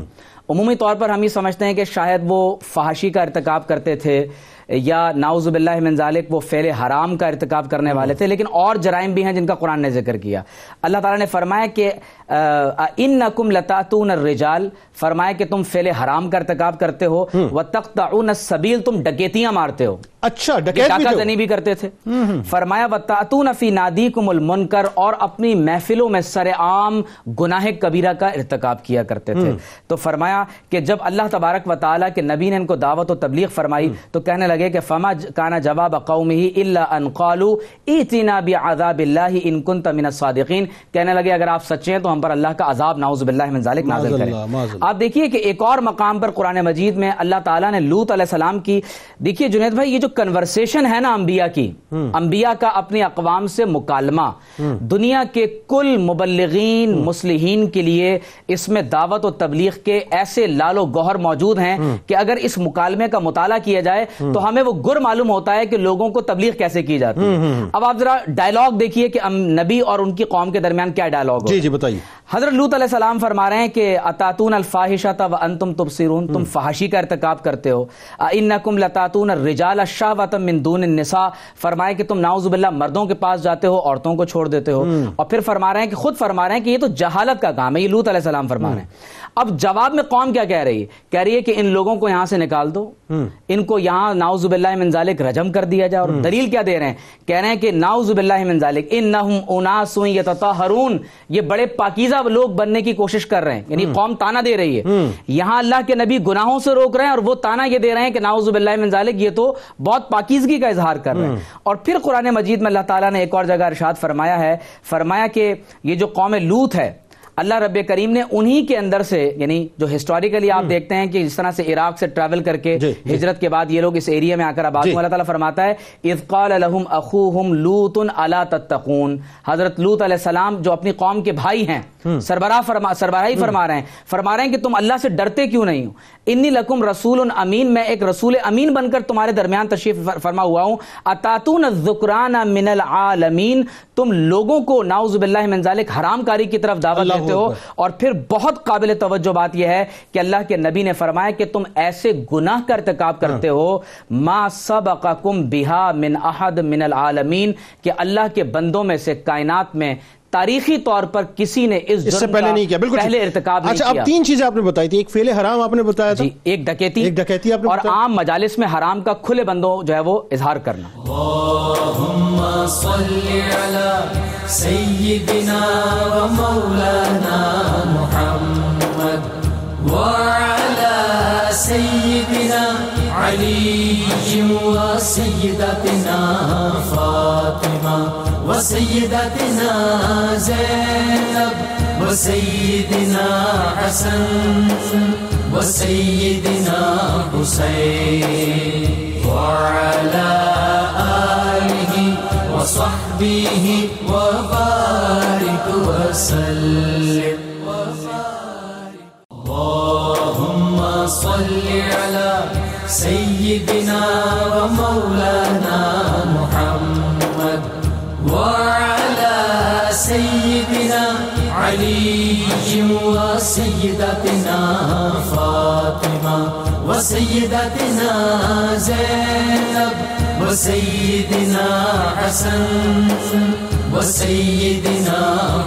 Speaker 5: عمومی طور پر ہم یہ سمجھتے ہیں کہ شاید وہ فحاشی کا ارتکاب کرتے تھے یا نعوذ باللہ من ذالک وہ فعل حرام کا ارتکاب کرنے والے تھے، لیکن اور جرائم بھی ہیں جن کا قرآن نے ذکر کیا۔ اللہ تعالیٰ نے فرمایا کہ انکم لتاتون الرجال، فرمایا کہ تم فعل حرام کا ارتکاب کرتے ہو، وتقطعون السبیل، تم ڈکیتیاں مارتے ہو،
Speaker 2: اچھا ڈکیت
Speaker 5: ڈاکہ زنی بھی کرتے تھے۔ فرمایا وتاتون فی نادیکم المنکر، اور اپنی محفلوں میں سر عام گناہ کبیرہ کا ارتکاب کیا کرتے تھے۔ تو فرمایا کہ جب اللہ تبارک و تعالیٰ کے نبی نے ان کو دعوت و تبلیغ فرمائی تو کہنے لگے کہ فما کان جواب قومہ الا ان قالوا ائتنا بعذاب اللہ ان کنت من الصادقین، کہنے لگے اگر آپ سچے ہیں تو ہم پر اللہ کا عذاب نعوذ باللہ من ذالک نازل کریں۔ آپ دیکھیے کہ ایک اور مقام پر قرآن مجید میں اللہ تعالیٰ نے لوط علیہ السلام کی، دیکھیے جنید بھائی، یہ جو کنورسیشن ہے نا انبیاء کی، انبیاء کا اپنی اقوام سے مکالمہ، دنیا کے کل مبلغین مصلحین کے لیے اس میں دعوت و تبلیغ کے ایسے لال و گوہر موجود ہیں کہ اگر اس مکالمے کا مطالعہ کیا جائے تو ہمیں وہ گر معلوم ہوتا ہے کہ لوگوں کو تبلیغ کیسے کی جاتی ہے۔ اب آپ ذرا ڈائلاگ دیکھیے کہ نبی اور ان کی قوم کے درمیان کیا ڈائلاگ ہو۔
Speaker 2: جی بتائیے۔
Speaker 5: حضرت لوط علیہ السلام فرما رہے ہیں کہ اتاتون الفاحشۃ وانتم تبصرون، تم فحاشی کا ارتکاب کرتے ہو۔ انکم لتاتون الرجال شہوۃ من دون النساء، فرمایا کہ تم نعوذ باللہ مردوں کے پاس جاتے ہو، عورتوں کو چھوڑ دیتے ہو۔ اور پھر فرما رہے ہیں کہ خود فرما رہے ہیں کہ یہ تو جہالت کا کام ہے، یہ لوط علیہ السلام فرما رہے ہیں۔ اب جواب میں قوم کیا کہہ رہی ہے؟ کہہ رہی ہے کہ ان لوگوں کو یہاں سے نکال دو، ان کو یہاں نعوذ باللہ من ذالک رجم کر دیا جائے۔ اور دلیل کیا دے رہے ہیں؟ کہہ رہے ہیں کہ نعوذ باللہ من ذالک انہم اناس یتطہرون، یہ بڑے پاکیزہ لوگ بننے کی کوشش کر رہے ہیں، یعنی قوم تانا دے رہی ہے۔ یہاں اللہ کے نبی گناہوں سے روک رہے ہیں اور وہ تانا یہ دے رہے ہیں کہ نعوذ باللہ من ذالک یہ تو بہت پاکیزگی کا اظہار کر رہے ہیں۔ اور پھر قرآن مجید میں اللہ تعالیٰ نے ایک اور جگہ ارشاد فرمایا ہے، فرمایا کہ یہ جو قوم لوط ہے، اللہ رب کریم نے انہی کے اندر سے، یعنی جو ہسٹوریکلی آپ دیکھتے ہیں کہ جس طرح سے عراق سے ٹریول کر کے ہجرت کے بعد یہ لوگ اس ایریا میں آ کر آباد ہوئے، اللہ تعالیٰ فرماتا ہے اذ قال لهم اخوهم لوط الا تتقون، حضرت لوط علیہ السلام جو اپنی قوم کے بھائی ہیں، سربراہی فرما رہے ہیں کہ تم اللہ سے ڈرتے کیوں نہیں ہو؟ انی لکم رسول امین، میں ایک رسول امین بن کر تمہارے درمیان تشریف فرما ہوا ہوں۔ اتاتون الذکران من العالمین، تم لوگوں کو نعوذ باللہ من ذالک حرام کاری کی طرف دعوت دیتے ہو۔ اور پھر بہت قابل توجہ بات یہ ہے کہ اللہ کے نبی نے فرمایا کہ تم ایسے گناہ کا ارتکاب کرتے ہو ما سبقکم بہا من احد من العالمین، کہ اللہ کے بندوں میں سے کائنات میں تاریخی طور پر کسی نے اس
Speaker 2: سے پہلے نہیں کیا، بالکل
Speaker 5: پہلے ارتکاب نہیں کیا۔
Speaker 2: اچھا اب 3 چیزیں آپ نے بتائی تھی، ایک فعل حرام آپ نے بتایا تھا،
Speaker 5: ایک ڈکیتی
Speaker 2: آپ نے
Speaker 5: اور عام مجالس میں حرام کا کھلے بندوں جو ہے وہ اظہار کرنا۔
Speaker 1: اللہم صلی علی سیدنا و مولانا محمد وعلی سیدنا علی و سیدتنا فاطمہ وسیدتنا زینب وسیدنا حسن وسیدنا حسین وعلی آلہ وصحبہ وبارک وسلم۔ اللہم صلی علی سیدنا و مولانا محمد وعلى سيدنا علي وسيدتنا فاطمة وسيدتنا زينب وسيدنا حسن وسيدنا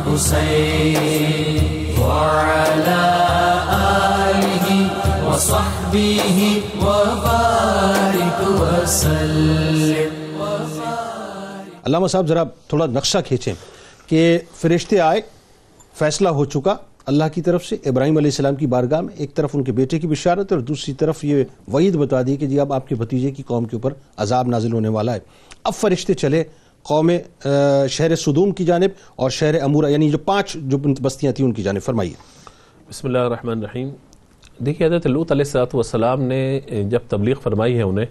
Speaker 1: حسين وعلى آله وصحبه وبارك وسلم۔
Speaker 2: علامہ صاحب ذرا تھوڑا نقشہ کھینچیں کہ فرشتے آئے، فیصلہ ہو چکا اللہ کی طرف سے ابراہیم علیہ السلام کی بارگاہ میں، ایک طرف ان کے بیٹے کی بشارت اور دوسری طرف یہ وعید بتا دی کہ جی اب آپ کے بھتیجے کی قوم کے اوپر عذاب نازل ہونے والا ہے۔ اب فرشتے چلے قوم شہر صدوم کی جانب اور شہر امورہ، یعنی جو 5 جو بستیاں تھیں ان کی جانب، فرمائیے۔
Speaker 3: بسم اللہ الرحمن الرحیم۔ دیکھیے حضرت لوط علیہ السلام نے جب تبلیغ فرمائی ہے انہیں،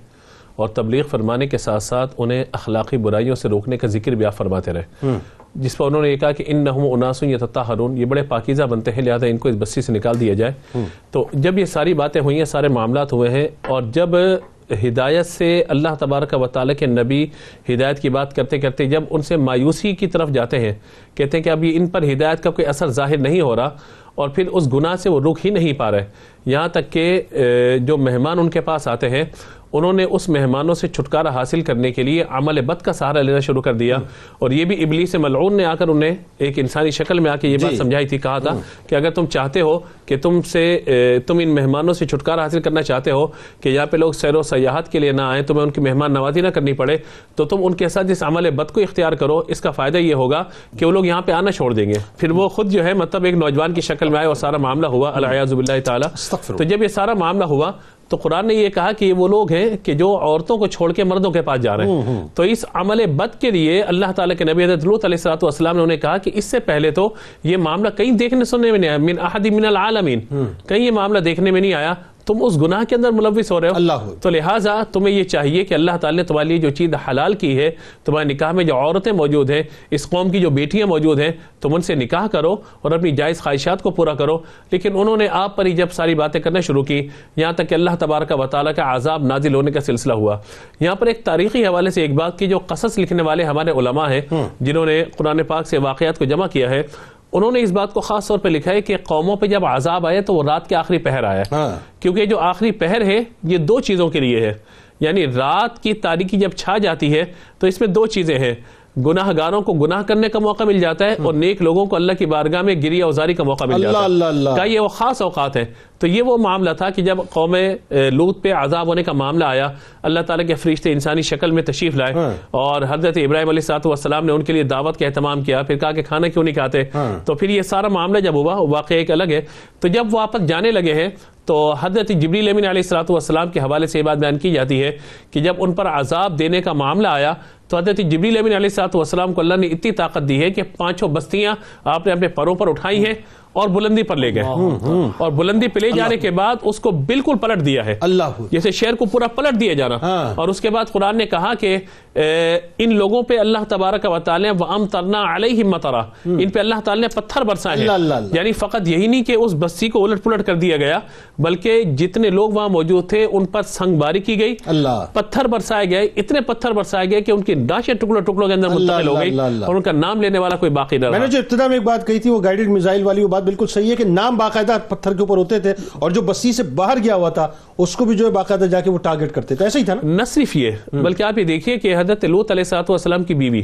Speaker 3: اور تبلیغ فرمانے کے ساتھ ساتھ انہیں اخلاقی برائیوں سے روکنے کا ذکر بھی آپ فرماتے رہے، جس پر انہوں نے یہ کہا کہ انہم اناس یتطہرون، یہ بڑے پاکیزہ بنتے ہیں لہذا ان کو اس بستی سے نکال دیا جائے۔ تو جب یہ ساری باتیں ہوئی ہیں، سارے معاملات ہوئے ہیں، اور جب ہدایت سے اللہ تبارک و تعالیٰ کے نبی ہدایت کی بات کرتے کرتے جب ان سے مایوسی کی طرف جاتے ہیں، کہتے ہیں کہ اب یہ ان پر ہدایت کا کوئی اثر ظاہر نہیں ہو رہا، اور پھر اس گناہ سے وہ رک ہی نہیں پا رہے، یہاں تک کہ جو مہمان ان کے پاس آتے ہیں انہوں نے اس مہمانوں سے چھٹکارا حاصل کرنے کے لیے عمل بد کا سہارا لینا شروع کر دیا، اور یہ بھی ابلیس ملعون نے آ کر انہیں ایک انسانی شکل میں آ کے یہ بات سمجھائی تھی، کہا تھا کہ اگر تم چاہتے ہو کہ تم ان مہمانوں سے چھٹکارا حاصل کرنا چاہتے ہو کہ یہاں پہ لوگ سیر و سیاحت کے لیے نہ آئیں، تمہیں ان کی مہمان نوازی نہ کرنی پڑے، تو تم ان کے ساتھ جس عمل بد کو اختیار کرو، اس کا فائدہ یہ ہوگا کہ وہ لوگ یہاں پہ آنا چھوڑ دیں گے۔ پھر وہ خود جو ہے مطلب ایک نوجوان کی شکل میں آئے اور سارا معاملہ ہوا العیاذ باللہ تعالی۔ تو جب یہ سارا معاملہ ہوا تو قرآن نے یہ کہا کہ یہ وہ لوگ ہیں کہ جو عورتوں کو چھوڑ کے مردوں کے پاس جا رہے ہیں، تو اس عمل بد کے لیے اللہ تعالیٰ کے نبی حضرت لوط علیہ السلام نے انہیں کہا کہ اس سے پہلے تو یہ معاملہ کہیں دیکھنے سننے میں نہیں آیا، من احد من العالمین، کہیں یہ معاملہ دیکھنے میں نہیں آیا، تم اس گناہ کے اندر ملوث ہو رہے ہو، تو لہٰذا تمہیں یہ چاہیے کہ اللہ تعالیٰ نے تمہارے لیے جو چیز حلال کی ہے، تمہارے نکاح میں جو عورتیں موجود ہیں، اس قوم کی جو بیٹیاں موجود ہیں، تم ان سے نکاح کرو اور اپنی جائز خواہشات کو پورا کرو۔ لیکن انہوں نے آپ پر ہی جب ساری باتیں کرنا شروع کی، یہاں تک کہ اللہ تبارک و تعالیٰ کا عذاب نازل ہونے کا سلسلہ ہوا۔ یہاں پر ایک تاریخی حوالے سے ایک بات کی، جو قصص لکھنے والے ہمارے علماء ہیں جنہوں نے قرآن پاک سے واقعات کو جمع کیا ہے، انہوں نے اس بات کو خاص طور پہ لکھا ہے کہ قوموں پہ جب عذاب آیا تو وہ رات کے آخری پہر آیا، کیونکہ جو آخری پہر ہے یہ دو چیزوں کے لیے ہے، یعنی رات کی تاریکی جب چھا جاتی ہے تو اس میں دو چیزیں ہیں، گناہ گاروں کو گناہ کرنے کا موقع مل جاتا ہے، اور نیک لوگوں کو اللہ کی بارگاہ میں گریہ اوزاری کا موقع مل جاتا ہے، کہ یہ وہ خاص اوقات ہیں۔ تو یہ وہ معاملہ تھا کہ جب قوم لوط پہ عذاب ہونے کا معاملہ آیا، اللہ تعالیٰ کے فرشتے انسانی شکل میں تشریف لائے، اور حضرت ابراہیم علیہ السلام نے ان کے لیے دعوت کا اہتمام کیا، پھر کہا کہ کھانا کیوں نہیں کھاتے، تو پھر یہ سارا معاملہ جب ہوا، واقعہ ایک الگ ہے۔ تو جب وہ آپس جانے لگے ہیں تو حضرت جبریل امین علیہ السلام کے حوالے سے یہ بات بیان کی جاتی ہے کہ جب ان پر عذاب دینے کا معاملہ آیا تو حضرت جبریل امین علیہ السلام کو اللہ نے اتنی طاقت دی ہے کہ پانچوں بستیاں آپ نے اپنے پروں پر اٹھائی ہیں اور بلندی پر لے گئے، اور بلندی پہ لے جانے کے بعد اس کو بالکل پلٹ دیا ہے، جیسے شہر کو پورا پلٹ دیا جانا۔ اور اس کے بعد قرآن نے کہا کہ ان لوگوں پہ اللہ تبارک و تعالی وَأَمْطَرْنَا عَلَيْهِمْ مَطَرًا، ان پہ اللہ تعالی نے پتھر برسائے ہیں۔ یعنی فقط یہی نہیں کہ اس بستی کو الٹ پلٹ کر دیا گیا، بلکہ جتنے لوگ وہاں موجود تھے ان پر سنگ باری کی گئی، پتھر برسائے گئے، اتنے پتھر برسائے گئے کہ ان کی ناشے ٹکڑوں کے اندر منتقل ہو گئی، اور ان کا نام لینے والا کوئی باقی نہ رہا۔
Speaker 2: میں نے جو ابتدا میں ایک بات کہی تھی وہ گائیڈڈ میزائل والی، وہ بات بالکل صحیح ہے کہ نام باقاعدہ پتھر کے اوپر ہوتے تھے، اور جو بستی سے باہر گیا ہوا تھا اس کو بھی جو ہے باقاعدہ جا کے وہ ٹارگٹ کرتے تھے، ایسا ہی تھا نا؟
Speaker 3: نہ صرف یہ، بلکہ آپ یہ دیکھیے کہ حضرت لوط علیہ السلام کی بیوی،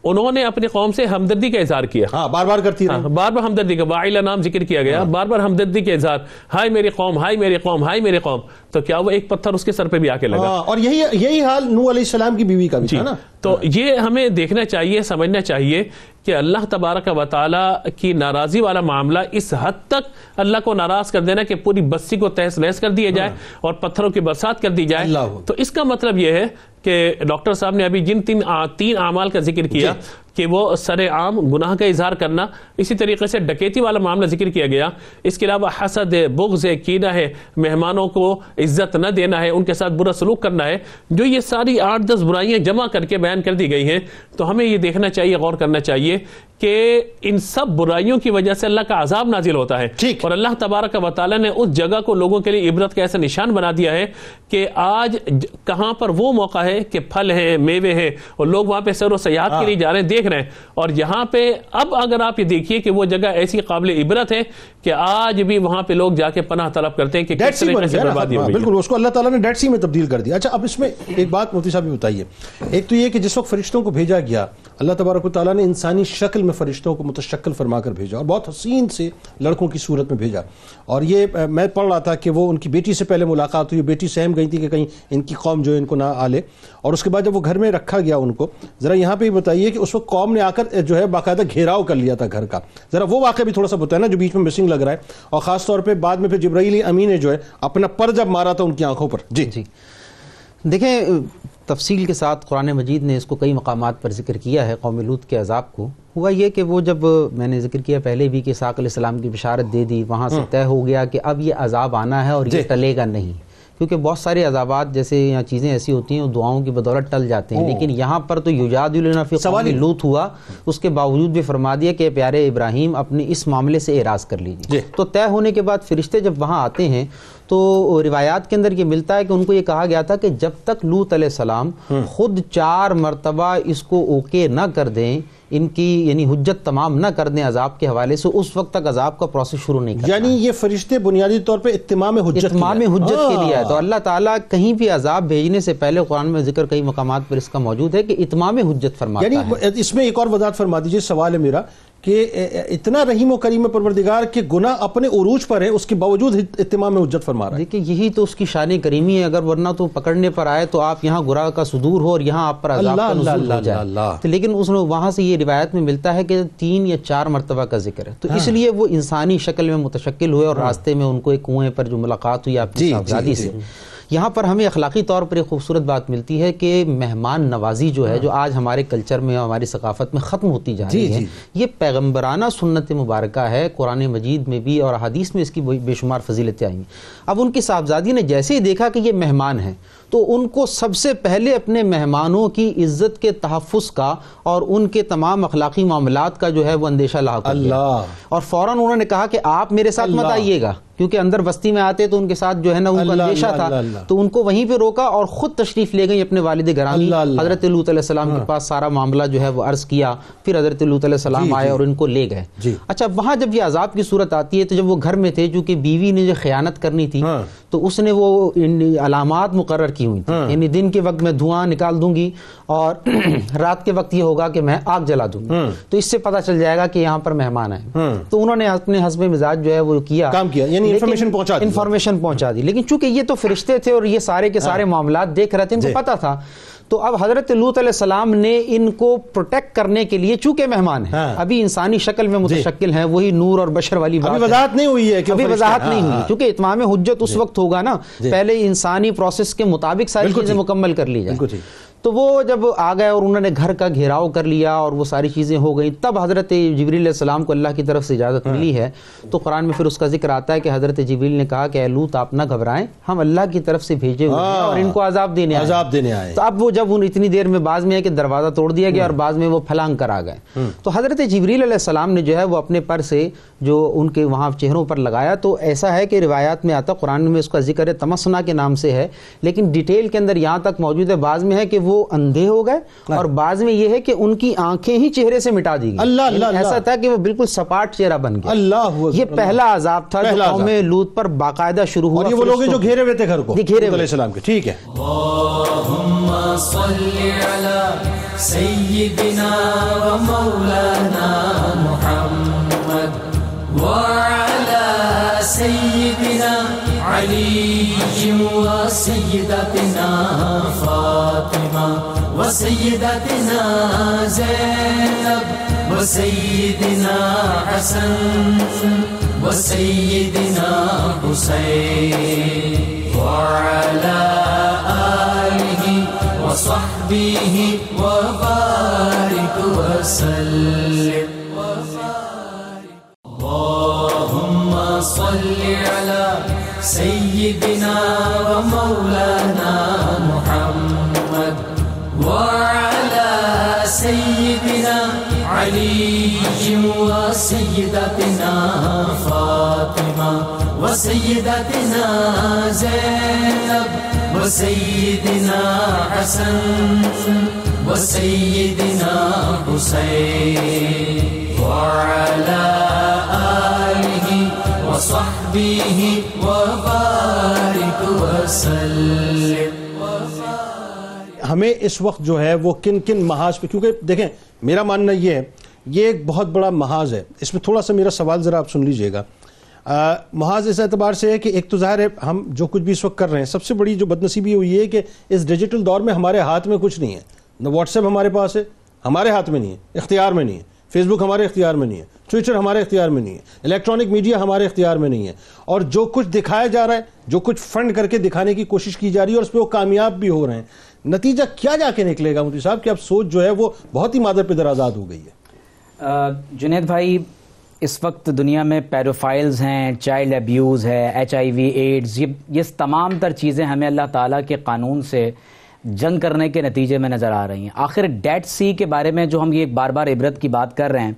Speaker 3: انہوں نے اپنی قوم سے ہمدردی کا اظہار کیا،
Speaker 2: بار بار کرتی رہی،
Speaker 3: بار بار ہمدردی کا، وائلہ نام ذکر کیا گیا، بار بار ہمدردی کا اظہار، ہائے میری قوم، ہائے میری قوم، ہائے میری قوم، تو کیا وہ ایک پتھر اس کے سر پہ بھی آ کے لگا؟
Speaker 2: اور یہی حال نوح علیہ السلام کی بیوی کا بھی تھا نا۔
Speaker 3: تو یہ ہمیں دیکھنا چاہیے، سمجھنا چاہیے کہ اللہ تبارک و تعالی کی ناراضی والا معاملہ اس حد تک اللہ کو ناراض کر دینا کہ پوری بستی کو تہس نہس کر دیا جائے اور پتھروں کی برسات کر دی جائے، تو اس کا مطلب یہ ہے کہ ڈاکٹر صاحب نے ابھی جن تین اعمال کا ذکر کیا کہ وہ سر عام گناہ کا اظہار کرنا، اسی طریقے سے ڈکیتی والا معاملہ ذکر کیا گیا، اس کے علاوہ حسد ہے، بغض ہے، کینہ ہے، مہمانوں کو عزت نہ دینا ہے، ان کے ساتھ برا سلوک کرنا ہے، جو یہ ساری 8-10 برائیاں جمع کر کے بیان کر دی گئی ہیں، تو ہمیں یہ دیکھنا چاہیے، غور کرنا چاہیے کہ ان سب برائیوں کی وجہ سے اللہ کا عذاب نازل ہوتا ہے، اور اللہ تبارک و تعالی نے اس جگہ کو لوگوں کے لیے عبرت کا ایسا نشان بنا دیا ہے کہ آج کہاں پر وہ موقع ہے کہ پھل ہیں، میوے ہیں، اور لوگ وہاں پہ سیر و سیاحت کے لیے جا رہے ہیں، دیکھ رہے ہیں، اور یہاں پہ اب اگر آپ یہ دیکھیے کہ وہ جگہ ایسی قابل عبرت ہے کہ آج بھی وہاں پہ لوگ جا کے پناہ طلب کرتے ہیں کہ کس طرح سے بربادی ہوئی ہے۔
Speaker 2: بالکل، اس کو اللہ تعالیٰ نے ڈیڈ سی میں تبدیل کر دیا۔ اچھا، اب اس میں ایک بات مفتی صاحب بھی بتائیے، ایک تو یہ کہ جس وقت فرشتوں کو بھیجا گیا، اللہ تبارک و تعالیٰ نے انسانی شکل میں فرشتوں کو متشکل فرما کر بھیجا، اور بہت حسین سے لڑکوں کی صورت میں بھیجا، اور یہ میں پڑھ رہا تھا کہ وہ ان کی بیٹی سے پہلے ملاقات ہوئی، بیٹی سہم گئی تھی کہ کہیں ان کی قوم جو ان کو نہ آ لے، اور اس کے بعد جب وہ گھر میں رکھا گیا ان کو، ذرا یہاں پہ یہ بتائیے کہ اس وقت قوم نے آ کر جو ہے باقاعدہ گھیراؤ کر لیا تھا گھر کا، ذرا وہ واقعہ بھی تھوڑا سا بتائیں نا جو بیچ میں مسنگ لگ رہا ہے، اور خاص طور پہ بعد میں پھر جبرائیل امین نے جو ہے اپنا پر جب مارا تھا ان کی آنکھوں پر۔ جی
Speaker 4: دیکھیں، تفصیل کے ساتھ قرآن مجید نے اس کو کئی مقامات پر ذکر کیا ہے قوم لوط کے عذاب کو. ہوا یہ کہ وہ جب میں نے ذکر کیا پہلے بھی کہ اسحاق علیہ السلام کی بشارت دے دی, وہاں سے طے ہو گیا کہ اب یہ عذاب آنا ہے اور یہ ٹلے گا نہیں, کیونکہ بہت سارے عذابات جیسے یا چیزیں ایسی ہوتی ہیں دعاؤں کی بدولت ٹل جاتے ہیں, لیکن یہاں پر تو یجادلون فی قوم لوط ہوا, اس کے باوجود بھی فرما دیا کہ پیارے ابراہیم اپنے اس معاملے سے اعراض کر لیجیے. تو طے ہونے کے بعد فرشتے جب وہاں آتے ہیں تو روایات کے اندر یہ ملتا ہے کہ ان کو یہ کہا گیا تھا کہ جب تک لوط علیہ السلام خود 4 مرتبہ اس کو اوکے نہ کر دیں, ان کی یعنی حجت تمام نہ کر دیں عذاب کے حوالے سے, اس وقت تک عذاب کا پروسیس شروع نہیں کرنا.
Speaker 2: یعنی یہ فرشتے بنیادی طور پہ اتمام حجت
Speaker 4: کے لیے ہے. تو اللہ تعالیٰ کہیں بھی عذاب بھیجنے سے پہلے قرآن میں ذکر کئی مقامات پر اس کا موجود ہے کہ اتمام حجت فرماتا ہے.
Speaker 2: یعنی اس میں ایک اور وضاحت فرما دیجیے, سوال ہے میرا کہ اتنا رحیم و کریم پروردگار کہ گناہ اپنے عروج پر ہے, اس کے باوجود اتمام حجت فرما رہا ہے.
Speaker 4: دیکھیں یہی تو اس کی شان کریمی ہے, اگر ورنہ تو پکڑنے پر آئے تو آپ یہاں گناہ کا صدور ہو اور یہاں آپ پر عذاب کا نزول ہو جائے. تو لیکن اس میں وہاں سے یہ روایت میں ملتا ہے کہ 3 یا 4 مرتبہ کا ذکر ہے, تو اس لیے وہ انسانی شکل میں متشکل ہوئے اور راستے میں ان کو ایک کنویں پر جو ملاقات ہوئی اپنی صاحبزادی سے. یہاں پر ہمیں اخلاقی طور پر ایک خوبصورت بات ملتی ہے کہ مہمان نوازی جو ہے, جو آج ہمارے کلچر میں ہماری ثقافت میں ختم ہوتی جا رہی ہے, یہ پیغمبرانہ سنت مبارکہ ہے. قرآن مجید میں بھی اور احادیث میں اس کی بے شمار فضیلتیں آئی ہیں. اب ان کی صاحبزادی نے جیسے ہی دیکھا کہ یہ مہمان ہیں تو ان کو سب سے پہلے اپنے مہمانوں کی عزت کے تحفظ کا اور ان کے تمام اخلاقی معاملات کا جو ہے وہ اندیشہ لاحق کر دیا, اور فوراً انہوں نے کہا کہ آپ میرے ساتھ مت آئیے گا, کیونکہ اندر بستی میں آتے تو ان کے ساتھ جو ہے نا ان کو اندیشہ تھا. تو ان کو وہیں پہ روکا اور خود تشریف لے گئی اپنے والد گرامی حضرت لوط علیہ السلام کے پاس, سارا معاملہ جو ہے وہ عرض کیا. پھر حضرت لوط علیہ السلام آئے اور ان کو لے گئے. اچھا, وہاں جب یہ عذاب کی صورت آتی ہے تو جب وہ گھر میں تھے, چونکہ بیوی نے جو خیانت کرنی تھی تو اس نے وہ علامات مقرر کی ہوئی تھی, یعنی دن کے وقت میں دھواں نکال دوں گی اور رات کے وقت یہ ہوگا کہ میں آگ جلا دوں گی, تو اس سے پتہ چل جائے گا کہ یہاں پر مہمان آئے. تو انہوں نے اپنے حسب مزاج جو ہے وہ کام کیا, یعنی انفارمیشن پہنچا دی. لیکن چونکہ یہ تو فرشتے تھے اور یہ سارے کے سارے معاملات دیکھ رہے تھے, ان کو پتا تھا. تو اب حضرت لوط علیہ السلام نے ان کو پروٹیکٹ کرنے کے لیے, چونکہ مہمان ہیں ابھی انسانی شکل میں متشکل ہیں, وہی نور اور بشر والی بات, ابھی وضاحت نہیں ہوئی ہے, ابھی وضاحت نہیں ہوئی, کیونکہ اتمام حجت اس وقت ہوگا نا, پہلے انسانی پروسیس کے مطابق ساری چیزیں مکمل کر لی جائیں. تو وہ جب آ گئے اور انہوں نے گھر کا گھیراؤ کر لیا اور وہ ساری چیزیں ہو گئیں, تب حضرت جبریل علیہ السلام کو اللہ کی طرف سے اجازت ملی ہے. تو قرآن میں پھر اس کا ذکر آتا ہے کہ حضرت جبریل نے کہا کہ اے لوط آپ نہ گھبرائیں, ہم اللہ کی طرف سے بھیجے ہوئے ہیں اور ان کو عذاب دینے آئے. تو اب وہ جب ان اتنی دیر میں بعض میں ہے کہ دروازہ توڑ دیا گیا اور بعض میں وہ پھلانگ کر آ گئے. تو حضرت جبریل علیہ السلام نے جو ہے وہ اپنے پر سے جو ان کے وہاں چہروں پر لگایا. تو ایسا ہے کہ روایات میں آتا, قرآن میں اس کا ذکر ہے تمسنا کے نام سے ہے, لیکن ڈیٹیل کے اندر یہاں تک موجود ہے, بعض میں ہے کہ وہ اندھے ہو گئے اور بعض میں یہ ہے کہ ان کی آنکھیں ہی چہرے سے مٹا دی گئی. ایسا تھا کہ وہ بالکل سپاٹ چہرہ بن گیا. یہ پہلا عذاب تھا جو قوم لوط پر باقاعدہ شروع ہوا, اور یہ وہ لوگ جو گھیرے ہوئے تھے گھر کو, گھیرے علیہ السلام کے. ٹھیک ہے,
Speaker 1: اللهم صل على سيدنا ومولانا محمد وعلى سيدنا علي وسيدتنا فاطمة وسيدتنا زينب وسيدنا حسن وسيدنا حسين وعلى آله وصحبه وبارك وسلم. اللهم صل على سيدنا ومولانا محمد وعلى سيدنا علي وسيدتنا فاطمة وسيدتنا زينب وسيدنا حسن وسيدنا حسين وعلى آله وصحبه وبارك وسلم.
Speaker 2: ہمیں اس وقت جو ہے وہ کن کن محاذ پہ, کیونکہ دیکھیں میرا ماننا یہ ہے یہ ایک بہت بڑا محاذ ہے. اس میں تھوڑا سا میرا سوال ذرا آپ سن لیجئے گا. محاذ اس اعتبار سے ہے کہ ایک تو ظاہر ہے ہم جو کچھ بھی اس وقت کر رہے ہیں, سب سے بڑی جو بدنصیبی ہوئی ہے کہ اس ڈیجیٹل دور میں ہمارے ہاتھ میں کچھ نہیں ہے. نہ واٹس ایپ ہمارے پاس ہے, ہمارے ہاتھ میں نہیں ہے, اختیار میں نہیں ہے. فیس بک ہمارے اختیار میں نہیں ہے، ٹویٹر ہمارے اختیار میں نہیں ہے، الیکٹرانک میڈیا ہمارے اختیار میں نہیں ہے، اور جو کچھ دکھایا جا رہا ہے، جو کچھ فنڈ کر کے دکھانے کی کوشش کی جا رہی ہے اور اس پہ وہ کامیاب بھی ہو رہے ہیں، نتیجہ کیا جا کے نکلے گا مفتی صاحب کہ اب سوچ جو ہے وہ بہت ہی مادر پدر آزاد ہو گئی ہے؟
Speaker 5: جنید بھائی، اس وقت دنیا میں پیڈوفائلز ہیں، چائلڈ ابیوز ہے، HIV ایڈز، یہ تمام تر چیزیں ہمیں اللہ تعالیٰ کے قانون سے جنگ کرنے کے نتیجے میں نظر آ رہی ہیں۔ آخر ڈیڈ سی کے بارے میں جو ہم یہ بار بار عبرت کی بات کر رہے ہیں،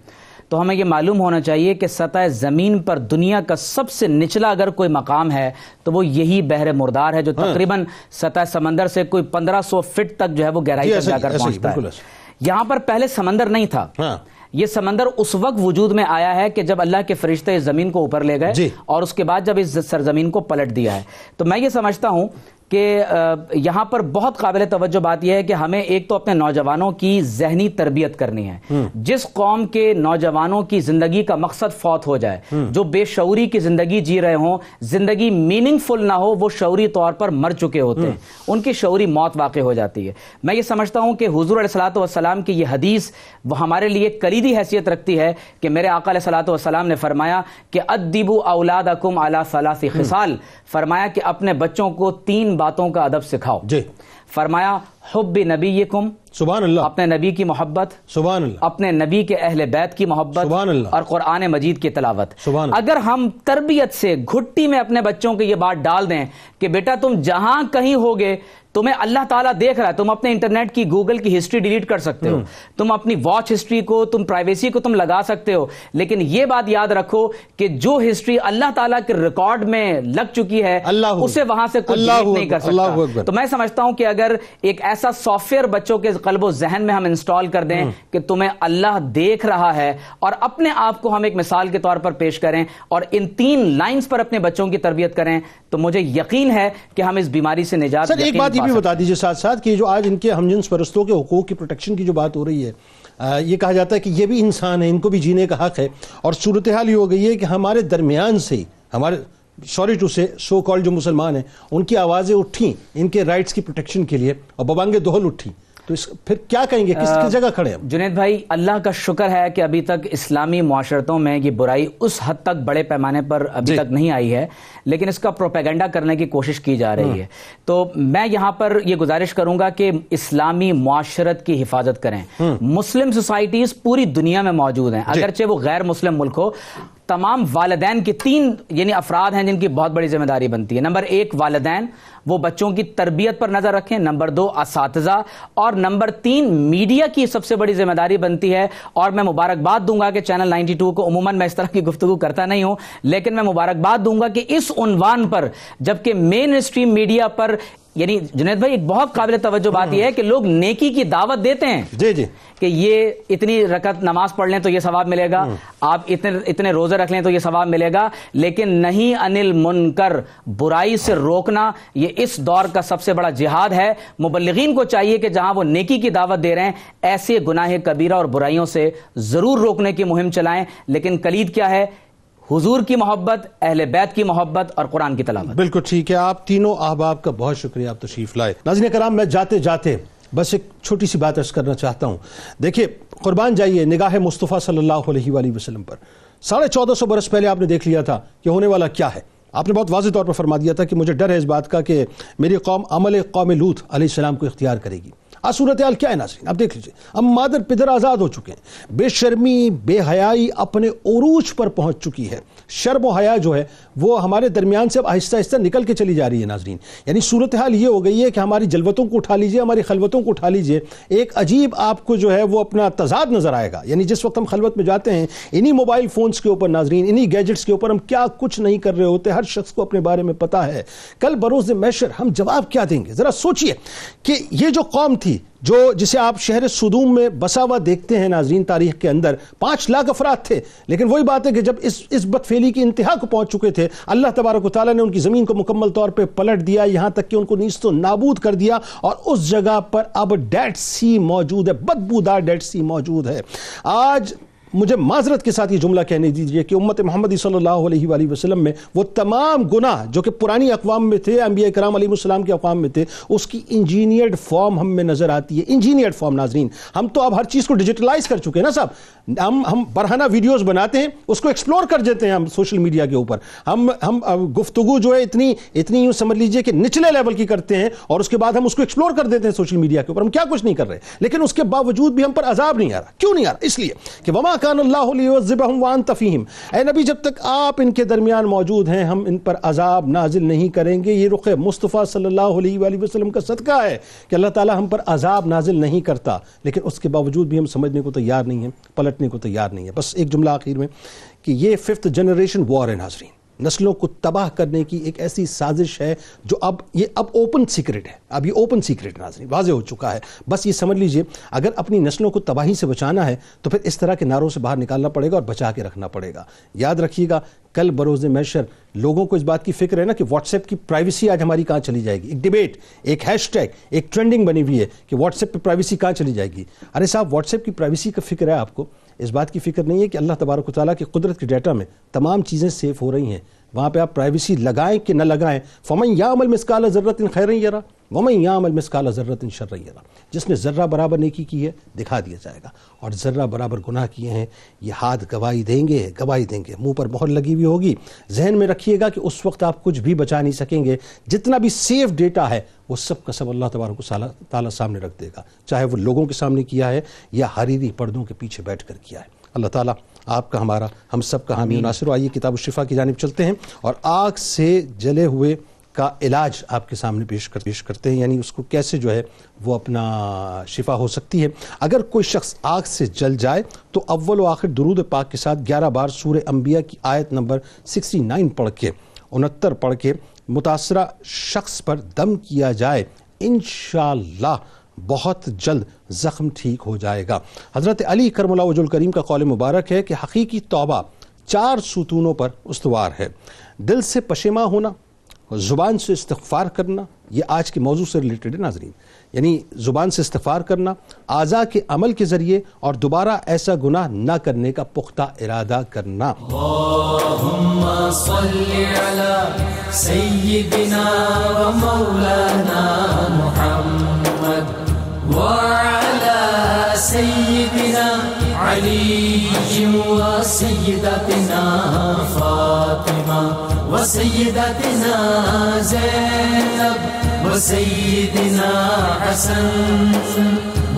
Speaker 5: تو ہمیں یہ معلوم ہونا چاہیے کہ سطح زمین پر دنیا کا سب سے نچلا اگر کوئی مقام ہے تو وہ یہی بحر مردار ہے، جو تقریباً سطح سمندر سے کوئی 1500 فٹ تک جو ہے وہ گہرائی تک جا کر پہنچتا ہے۔ یہاں پر پہلے سمندر نہیں تھا، یہ سمندر اس وقت وجود میں آیا ہے کہ جب اللہ کے فرشتے اس زمین کو اوپر لے گئے اور اس کے بعد جب اس سرزمین کو پلٹ دیا ہے۔ تو میں یہ سمجھتا ہوں کہ یہاں پر بہت قابل توجہ بات یہ ہے کہ ہمیں ایک تو اپنے نوجوانوں کی ذہنی تربیت کرنی ہے۔ جس قوم کے نوجوانوں کی زندگی کا مقصد فوت ہو جائے، جو بے شعوری کی زندگی جی رہے ہوں، زندگی میننگ فل نہ ہو، وہ شعوری طور پر مر چکے ہوتے ہیں، ان کی شعوری موت واقع ہو جاتی ہے۔ میں یہ سمجھتا ہوں کہ حضور علیہ الصلوۃ والسلام کی یہ حدیث وہ ہمارے لیے کلیدی حیثیت رکھتی ہے کہ میرے آقا علیہ الصلوۃ والسلام نے فرمایا کہ ادبوا اولادکم علی ثلاث خصال، فرمایا کہ اپنے بچوں کو 3 باتوں کا ادب سکھاؤ۔ فرمایا حب نبیکم،
Speaker 2: سبحان اللہ،
Speaker 5: اپنے نبی کی محبت،
Speaker 2: سبحان اللہ،
Speaker 5: اپنے نبی کے اہل بیت کی محبت،
Speaker 2: سبحان اللہ،
Speaker 5: اور قرآن مجید کی تلاوت۔
Speaker 2: سبحان اللہ۔
Speaker 5: اگر ہم تربیت سے گھٹی میں اپنے بچوں کو یہ بات ڈال دیں کہ بیٹا تم جہاں کہیں ہوگے تمہیں اللہ تعالیٰ دیکھ رہا ہے، تم اپنے انٹرنیٹ کی گوگل کی ہسٹری ڈیلیٹ کر سکتے ہو، تم اپنی واچ ہسٹری کو، تم پرائیویسی کو تم لگا سکتے ہو، لیکن یہ بات یاد رکھو کہ جو ہسٹری اللہ تعالیٰ کے ریکارڈ میں لگ چکی ہے اسے وہاں سے کوئی ڈیلیٹ نہیں کر سکتا۔ تو میں سمجھتا ہوں کہ اگر ایک ایسا سافٹ ویئر بچوں کے قلب و ذہن میں ہم انسٹال کر دیں کہ تمہیں اللہ دیکھ رہا ہے، اور اپنے آپ کو ہم ایک مثال کے طور پر پیش کریں اور ان 3 لائنز پر اپنے بچوں کی تربیت کریں، تو مجھے یقین ہے کہ ہم اس بیماری سے نجات۔
Speaker 2: سر ایک بات یہ بھی بتا دیجیے ساتھ ساتھ کہ جو آج ان کے ہم جنس پرستوں کے حقوق کی پروٹیکشن کی جو بات ہو رہی ہے، یہ کہا جاتا ہے کہ یہ بھی انسان ہے، ان کو بھی جینے کا حق ہے، اور صورتحال یہ ہو گئی ہے کہ ہمارے درمیان سے ہمارے سوری ٹو سے سو کال جو مسلمان ہیں ان کی آوازیں اٹھیں ان کے رائٹس کی پروٹیکشن کے لیے، اور ببانگ دہل اٹھی، تو پھر کیا کہیں گے، کس جگہ کھڑے ہیں؟
Speaker 5: جنید بھائی، اللہ کا شکر ہے کہ ابھی تک اسلامی معاشرتوں میں یہ برائی اس حد تک بڑے پیمانے پر ابھی تک نہیں آئی ہے، لیکن اس کا پروپیگنڈا کرنے کی کوشش کی جا رہی ہے۔ تو میں یہاں پر یہ گزارش کروں گا کہ اسلامی معاشرت کی حفاظت کریں۔ مسلم سوسائٹیز پوری دنیا میں موجود ہیں، اگرچہ وہ غیر مسلم ملک ہو۔ تمام والدین کی 3 یعنی افراد ہیں جن کی بہت بڑی ذمہ داری بنتی ہے۔ نمبر 1 والدین، وہ بچوں کی تربیت پر نظر رکھیں۔ نمبر 2 اساتذہ، اور نمبر 3 میڈیا کی سب سے بڑی ذمہ داری بنتی ہے۔ اور میں مبارکباد دوں گا کہ چینل 92 کو، عموماً میں اس طرح کی گفتگو کرتا نہیں ہوں، لیکن میں مبارکباد دوں گا کہ اس عنوان پر، جبکہ مین اسٹریم میڈیا پر، یعنی جنید بھائی ایک بہت قابل توجہ بات یہ ہے کہ لوگ نیکی کی دعوت دیتے ہیں کہ یہ اتنی رکعت نماز پڑھ لیں تو یہ ثواب ملے گا، آپ اتنے روزے رکھ لیں تو یہ ثواب ملے گا، لیکن نہیں انل منکر، برائی سے روکنا یہ اس دور کا سب سے بڑا جہاد ہے۔ مبلغین کو چاہیے کہ جہاں وہ نیکی کی دعوت دے رہے ہیں ایسے گناہ کبیرہ اور برائیوں سے ضرور روکنے کی مہم چلائیں، لیکن کلید کیا ہے؟ حضور کی محبت، اہل بیت کی محبت اور قرآن کی تلاوت۔
Speaker 2: بالکل ٹھیک ہے، آپ تینوں احباب کا بہت شکریہ، آپ تشریف لائے۔ ناظرین کرام، میں جاتے جاتے بس ایک چھوٹی سی بات عرض کرنا چاہتا ہوں۔ دیکھیے، قربان جائیے نگاہ مصطفیٰ صلی اللہ علیہ وآلہ وسلم پر۔ 1450 برس پہلے آپ نے دیکھ لیا تھا کہ ہونے والا کیا ہے۔ آپ نے بہت واضح طور پر فرما دیا تھا کہ مجھے ڈر ہے اس بات کا کہ میری قوم عمل قوم لوط علیہ السلام کو اختیار کرے گی۔ صورتحال کیا ہے ناظرین؟ اب دیکھ لیجیے، اب مادر پدر آزاد ہو چکے ہیں، بے شرمی بے حیائی اپنے عروج پر پہنچ چکی ہے۔ شرم و حیا جو ہے وہ ہمارے درمیان سے اب آہستہ آہستہ نکل کے چلی جا رہی ہے ناظرین۔ یعنی صورتحال یہ ہو گئی ہے کہ ہماری جلوتوں کو اٹھا لیجئے، ہماری خلوتوں کو اٹھا لیجئے، ایک عجیب آپ کو جو ہے وہ اپنا تضاد نظر آئے گا۔ یعنی جس وقت ہم خلوت میں جاتے ہیں، انہی موبائل فونز کے اوپر ناظرین، انہی گیجٹس کے اوپر ہم کیا کچھ نہیں کر رہے ہوتے، ہر شخص کو اپنے بارے میں پتا ہے۔ کل بروز محشر ہم جواب کیا دیں گے؟ ذرا سوچئے کہ یہ جو قوم تھی جسے آپ شہر صدوم میں بسا ہوا دیکھتے ہیں ناظرین، تاریخ کے اندر 5 لاکھ افراد تھے، لیکن وہی بات ہے کہ جب اس بدفعلی کی انتہا کو پہنچ چکے تھے، اللہ تبارک و تعالیٰ نے ان کی زمین کو مکمل طور پہ پلٹ دیا، یہاں تک کہ ان کو نیست و نابود کر دیا، اور اس جگہ پر اب ڈیڈ سی موجود ہے، بدبودار ڈیڈ سی موجود ہے۔ آج مجھے معذرت کے ساتھ یہ جملہ کہنے دیجئے کہ امت محمدی صلی اللہ علیہ وآلہ وسلم میں وہ تمام گناہ جو کہ پرانی اقوام میں تھے، انبیاء کرام علیہ السلام کے اقوام میں تھے، اس کی انجینئرڈ فارم ہم میں نظر آتی ہے. Engineered form. ناظرین، ہم تو اب ہر چیز کو ڈیجیٹلائز کر چکے ہیں نا صاحب. ہم برہنہ ویڈیوز بناتے ہیں، اس کو ایکسپلور کر دیتے ہیں ہم سوشل میڈیا کے اوپر. ہم گفتگو جو ہے اتنی یوں سمجھ لیجئے کہ نچلے لیول کی کرتے ہیں، اور اس کے بعد ہم اس کو ایکسپلور کر دیتے ہیں سوشل میڈیا کے اوپر. ہم کیا کچھ نہیں کر رہے، لیکن اس کے باوجود بھی ہم پر عذاب نہیں آ رہا. کیوں نہیں آ رہا؟ اس لیے کہ وما کان اللہ لیعذبہم وانت فیہم. اے نبی، جب تک آپ ان کے درمیان موجود ہیں ہم ان پر عذاب نازل نہیں کریں گے. یہ رخ مصطفیٰ صلی اللہ علیہ وآلہ وسلم کا صدقہ ہے کہ اللہ تعالی ہم پر عذاب نازل نہیں کرتا، لیکن اس کے باوجود بھی ہم سمجھنے کو تیار نہیں ہیں، پلٹنے کو تیار نہیں ہیں. بس ایک جملہ آخر میں کہ یہ 5th جنریشن وار ہے ناظرین. نسلوں کو تباہ کرنے کی ایک ایسی سازش ہے جو اب اوپن سیکرٹ ہے. اب یہ اوپن سیکرٹ ناظرین واضح ہو چکا ہے. بس یہ سمجھ لیجئے اگر اپنی نسلوں کو تباہی سے بچانا ہے تو پھر اس طرح کے نعروں سے باہر نکالنا پڑے گا اور بچا کے رکھنا پڑے گا. یاد رکھیے گا کل بروز محشر لوگوں کو اس بات کی فکر ہے نا کہ واٹس ایپ کی پرائیویسی آج ہماری کہاں چلی جائے گی. ایک ڈیبیٹ، ایک ہیش ٹیگ، ایک ٹرینڈنگ بنی ہوئی ہے کہ واٹس ایپ پہ پرائیویسی کہاں چلی جائے گی. ارے صاحب، واٹس ایپ کی پرائیویسی کا فکر ہے آپ کو، اس بات کی فکر نہیں ہے کہ اللہ تبارک و تعالیٰ کی قدرت کے ڈیٹا میں تمام چیزیں سیف ہو رہی ہیں. وہاں پہ آپ پرائیویسی لگائیں کہ نہ لگائیں. فَمَن يَعْمَلْ مِثْقَالَ ذَرَّةٍ خَيْرًا يَرَهُ وَمَن يَعْمَلْ مِثْقَالَ ذَرَّةٍ شَرًّا يَرَهُ. جس نے ذرہ برابر نیکی کی ہے دکھا دیا جائے گا، اور ذرہ برابر گناہ کیے ہیں یہ ہاتھ گواہی دیں گے، منہ پر مہر لگی ہوئی ہوگی. ذہن میں رکھیے گا کہ اس وقت آپ کچھ بھی بچا نہیں سکیں گے. جتنا بھی سیف ڈیٹا ہے وہ سب کا سب اللہ تبارک و تعالیٰ سامنے رکھ دے گا، چاہے وہ لوگوں کے سامنے کیا ہے یا حریری پردوں کے پیچھے بیٹھ کر کیا ہے. اللہ تعالیٰ آپ کا، ہمارا، ہم سب کا حامی و ناصر. آئیے کتاب الشفا کی جانب چلتے ہیں اور آگ سے جلے ہوئے کا علاج آپ کے سامنے پیش کرتے ہیں، یعنی اس کو کیسے جو ہے وہ اپنا شفا ہو سکتی ہے. اگر کوئی شخص آگ سے جل جائے تو اول و آخر درود پاک کے ساتھ 11 بار سورہ انبیاء کی آیت نمبر 69 پڑھ کے 69 پڑھ کے متاثرہ شخص پر دم کیا جائے، انشاءاللہ بہت جلد زخم ٹھیک ہو جائے گا. حضرت علی کرم اللہ وجہ الکریم کا قول مبارک ہے کہ حقیقی توبہ 4 ستونوں پر استوار ہے. دل سے پشیماں ہونا، زبان سے استغفار کرنا، یہ آج کے موضوع سے ریلیٹڈ ہے ناظرین، یعنی زبان سے استغفار کرنا، اعضاء کے عمل کے ذریعے، اور دوبارہ ایسا گناہ نہ کرنے کا پختہ ارادہ کرنا.
Speaker 1: اللهم صل على سيدنا ومولانا محمد وعلى سيدنا علي وسيدتنا فاطمة وسيدتنا زينب وسيدنا حسن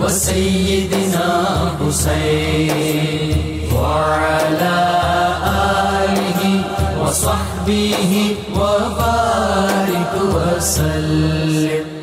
Speaker 1: وسيدنا حسين وعلى آله وصحبه وبارك وسلم.